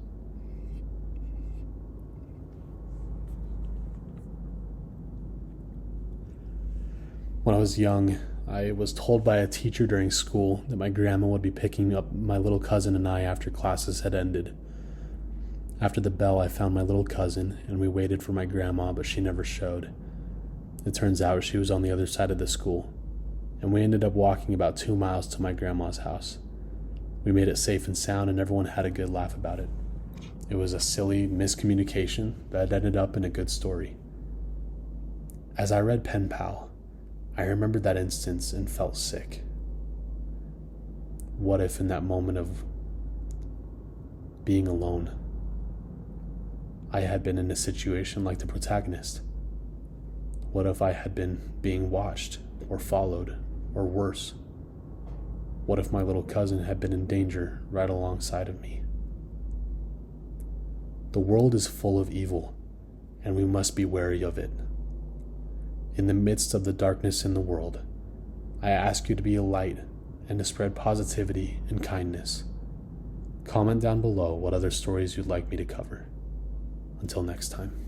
Speaker 1: When I was young, I was told by a teacher during school that my grandma would be picking up my little cousin and I after classes had ended. After the bell, I found my little cousin, and we waited for my grandma, but she never showed. It turns out she was on the other side of the school, and we ended up walking about 2 miles to my grandma's house. We made it safe and sound, and everyone had a good laugh about it. It was a silly miscommunication that ended up in a good story. As I read Penpal, I remembered that instance and felt sick. What if in that moment of being alone, I had been in a situation like the protagonist? What if I had been being watched or followed, or worse? What if my little cousin had been in danger right alongside of me? The world is full of evil, and we must be wary of it. In the midst of the darkness in the world, I ask you to be a light and to spread positivity and kindness. Comment down below what other stories you'd like me to cover. Until next time.